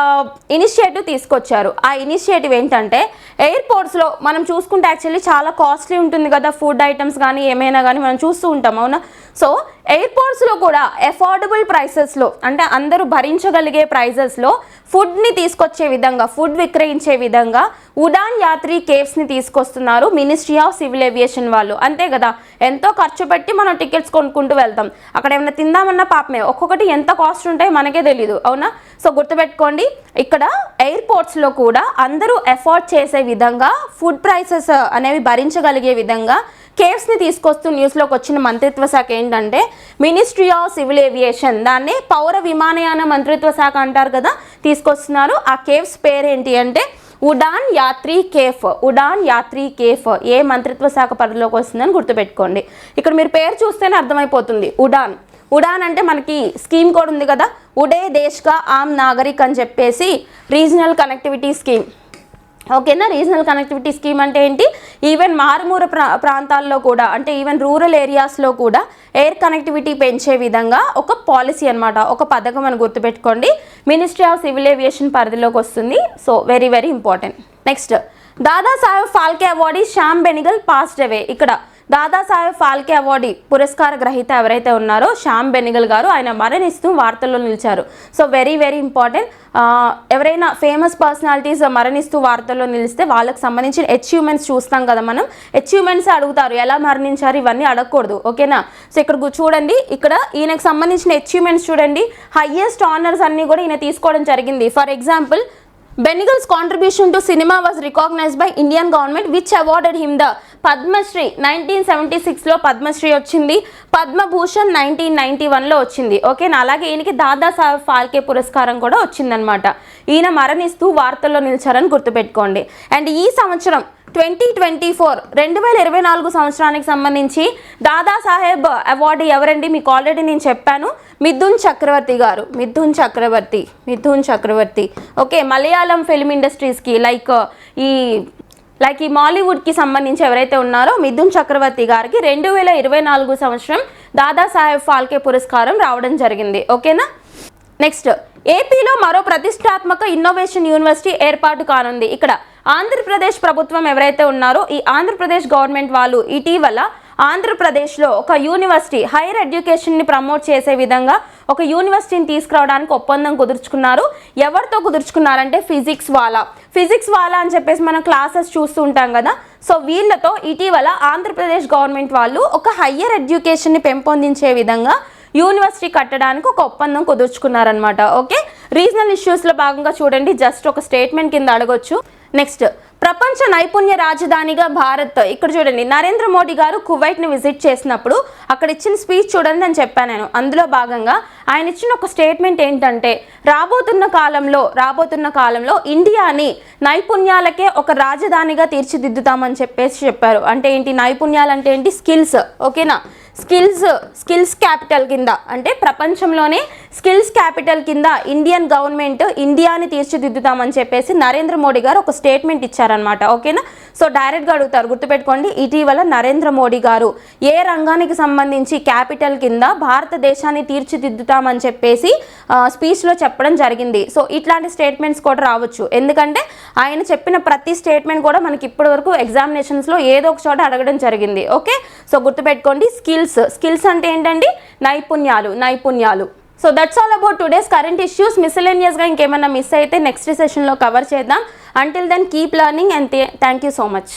ఇనిషియేటివ్ తీసుకొచ్చారు. ఆ ఇనిషియేటివ్ ఏంటంటే ఎయిర్పోర్ట్స్లో మనం చూసుకుంటే యాక్చువల్లీ చాలా కాస్ట్లీ ఉంటుంది కదా, ఫుడ్ ఐటమ్స్ కానీ ఏమైనా కానీ మనం చూస్తూ ఉంటాం, అవునా. సో ఎయిర్పోర్ట్స్లో కూడా అఫోర్డబుల్ ప్రైసెస్లో, అంటే అందరూ భరించగలిగే ప్రైజెస్లో ఫుడ్ని తీసుకొచ్చే విధంగా, ఫుడ్ విక్రయించే విధంగా ఉడాన్ యాత్రి కేవ్స్ని తీసుకొస్తున్నారు మినిస్ట్రీ ఆఫ్ సివిల్ ఏవియేషన్ వాళ్ళు. అంతే కదా, ఎంతో ఖర్చు పెట్టి మనం టికెట్స్ కొనుక్కుంటూ వెళ్తాం. అక్కడ ఏమైనా తిందామన్నా పాపమే, ఒక్కొక్కటి ఎంత కాస్ట్ ఉంటాయో మనకే తెలీదు, అవునా. సో గుర్తుపెట్టుకోండి, ఇక్కడ ఎయిర్పోర్ట్స్లో కూడా అందరూ ఎఫోర్డ్ చేసే విధంగా, ఫుడ్ ప్రైసెస్ అనేవి భరించగలిగే విధంగా కేవ్స్ని తీసుకొస్తూ న్యూస్లోకి వచ్చిన మంత్రిత్వ శాఖ ఏంటంటే మినిస్ట్రీ ఆఫ్ సివిల్ ఏవియేషన్, దాన్ని పౌర విమానయాన మంత్రిత్వ శాఖ అంటారు కదా, తీసుకొస్తున్నారు. ఆ కేవ్స్ పేరేంటి అంటే ఉడాన్ యాత్రి కేఫ్. ఏ మంత్రిత్వ శాఖ పరిధిలోకి వస్తుందని గుర్తుపెట్టుకోండి. ఇక్కడ మీరు పేరు చూస్తేనే అర్థమైపోతుంది. ఉడాన్ అంటే మనకి స్కీమ్ కూడా ఉంది కదా, ఉడే దేశ్ కా ఆమ్ నాగరిక్ అని చెప్పేసి రీజనల్ కనెక్టివిటీ స్కీమ్. ఓకేనా, రీజనల్ కనెక్టివిటీ స్కీమ్ అంటే ఏంటి? ఈవెన్ మారుమూల ప్రాంతాల్లో కూడా, అంటే ఈవెన్ రూరల్ ఏరియాస్లో కూడా ఎయిర్ కనెక్టివిటీ పెంచే విధంగా ఒక పాలసీ అనమాట, ఒక పథకం అని గుర్తుపెట్టుకోండి. మినిస్ట్రీ ఆఫ్ సివిల్ ఏవియేషన్ పరిధిలోకి వస్తుంది. So very very important. Next, Dadasaheb Phalke awardee Shyam Benegal passed away. ఇక్కడ దాదాసాహెబ్ ఫాల్కే అవార్డు పురస్కార గ్రహీత ఎవరైతే ఉన్నారో శ్యామ్ బెనిగల్ గారు, ఆయన మరణిస్తూ వార్తల్లో నిలిచారు. So very very important. ఎవరైనా ఫేమస్ పర్సనాలిటీస్ మరణిస్తూ వార్తల్లో నిలిస్తే వాళ్ళకి సంబంధించిన అచీవ్మెంట్స్ చూస్తాం కదా మనం, అచీవ్మెంట్స్ అడుగుతారు, ఎలా మరణించారు ఇవన్నీ అడగకూడదు. ఓకేనా, సో ఇక్కడ చూడండి, ఇక్కడ ఈయనకు సంబంధించిన అచీవ్మెంట్స్ చూడండి, హైయెస్ట్ ఆనర్స్ అన్నీ కూడా ఈయన తీసుకోవడం జరిగింది. For example Bengal's contribution to cinema was recognized by Indian government, which awarded him the Padma Shri 1976లో పద్మశ్రీ వచ్చింది, పద్మభూషణ్ 1991లో వచ్చింది. ఓకేనా, అలాగే ఈయనకి దాదాసాహెబ్ ఫాల్కే పురస్కారం కూడా వచ్చిందనమాట. ఈయన మరణిస్తూ వార్తల్లో నిలిచారని గుర్తుపెట్టుకోండి. అండ్ ఈ సంవత్సరం 2024 సంవత్సరానికి సంబంధించి దాదాసాహెబ్ అవార్డు ఎవరండి? మీకు ఆల్రెడీ నేను చెప్పాను, మిథున్ చక్రవర్తి. ఓకే, మలయాళం ఫిల్మ్ ఇండస్ట్రీస్కి లైక్ ఈ మాలీవుడ్కి సంబంధించి ఎవరైతే ఉన్నారో మిథున్ చక్రవర్తి గారికి 2024 సంవత్సరం దాదాసాహెబ్ ఫాల్కే పురస్కారం రావడం జరిగింది. ఓకేనా. నెక్స్ట్, ఏపీలో మరో ప్రతిష్టాత్మక ఇన్నోవేషన్ యూనివర్సిటీ ఏర్పాటు కానుంది. ఇక్కడ ఆంధ్రప్రదేశ్ ప్రభుత్వం ఎవరైతే ఉన్నారో ఈ ఆంధ్రప్రదేశ్ గవర్నమెంట్ వాళ్ళు ఇటీవల ఆంధ్రప్రదేశ్లో ఒక యూనివర్సిటీ హైయర్ ఎడ్యుకేషన్ని ప్రమోట్ చేసే విధంగా ఒక యూనివర్సిటీని తీసుకురావడానికి ఒప్పందం కుదుర్చుకున్నారు. ఎవరితో కుదుర్చుకున్నారంటే ఫిజిక్స్ వాలా అని చెప్పేసి మనం క్లాసెస్ చూస్తూ ఉంటాం కదా. సో వీళ్ళతో ఇటీవల ఆంధ్రప్రదేశ్ గవర్నమెంట్ వాళ్ళు ఒక హైయర్ ఎడ్యుకేషన్ని పెంపొందించే విధంగా యూనివర్సిటీ కట్టడానికి ఒక ఒప్పందం కుదుర్చుకున్నారనమాట. ఓకే, రీజనల్ ఇష్యూస్లో భాగంగా చూడండి, జస్ట్ ఒక స్టేట్మెంట్ కింద అడగొచ్చు. నెక్స్ట్, ప్రపంచ నైపుణ్య రాజధానిగా భారత్. ఇక్కడ చూడండి, నరేంద్ర మోడీ గారు కువైట్ని విజిట్ చేసినప్పుడు అక్కడ ఇచ్చిన స్పీచ్ చూడండి అని చెప్పాను నేను. అందులో భాగంగా ఆయన ఇచ్చిన ఒక స్టేట్మెంట్ ఏంటంటే రాబోతున్న కాలంలో ఇండియాని నైపుణ్యాలకే ఒక రాజధానిగా తీర్చిదిద్దుతామని చెప్పేసి చెప్పారు. అంటే ఏంటి నైపుణ్యాలు అంటే ఏంటి? స్కిల్స్. ఓకేనా, స్కిల్స్ క్యాపిటల్ కింద, అంటే ప్రపంచంలోనే స్కిల్స్ క్యాపిటల్ కింద ఇండియన్ గవర్నమెంట్ ఇండియాని తీర్చిదిద్దుతామని చెప్పేసి నరేంద్ర మోడీ గారు ఒక స్టేట్మెంట్ ఇచ్చారనమాట. ఓకేనా, సో డైరెక్ట్గా అడుగుతారు, గుర్తుపెట్టుకోండి. ఇటీవల నరేంద్ర మోడీ గారు ఏ రంగానికి సంబంధించి క్యాపిటల్ కింద భారతదేశాన్ని తీర్చిదిద్దుతామని చెప్పేసి స్పీచ్లో చెప్పడం జరిగింది. సో ఇట్లాంటి స్టేట్మెంట్స్ కూడా రావచ్చు, ఎందుకంటే ఆయన చెప్పిన ప్రతి స్టేట్మెంట్ కూడా మనకి ఇప్పటి వరకు ఎగ్జామినేషన్స్లో ఏదో ఒక చోట అడగడం జరిగింది. ఓకే, సో గుర్తుపెట్టుకోండి, స్కిల్స్ అంటే ఏంటండి? నైపుణ్యాలు. So that's all about today's current issues. మిస్సెలేనియస్గా ఇంకేమైనా మిస్ అయితే నెక్స్ట్ సెషన్లో కవర్ చేద్దాం. Until then keep learning and thank you so much.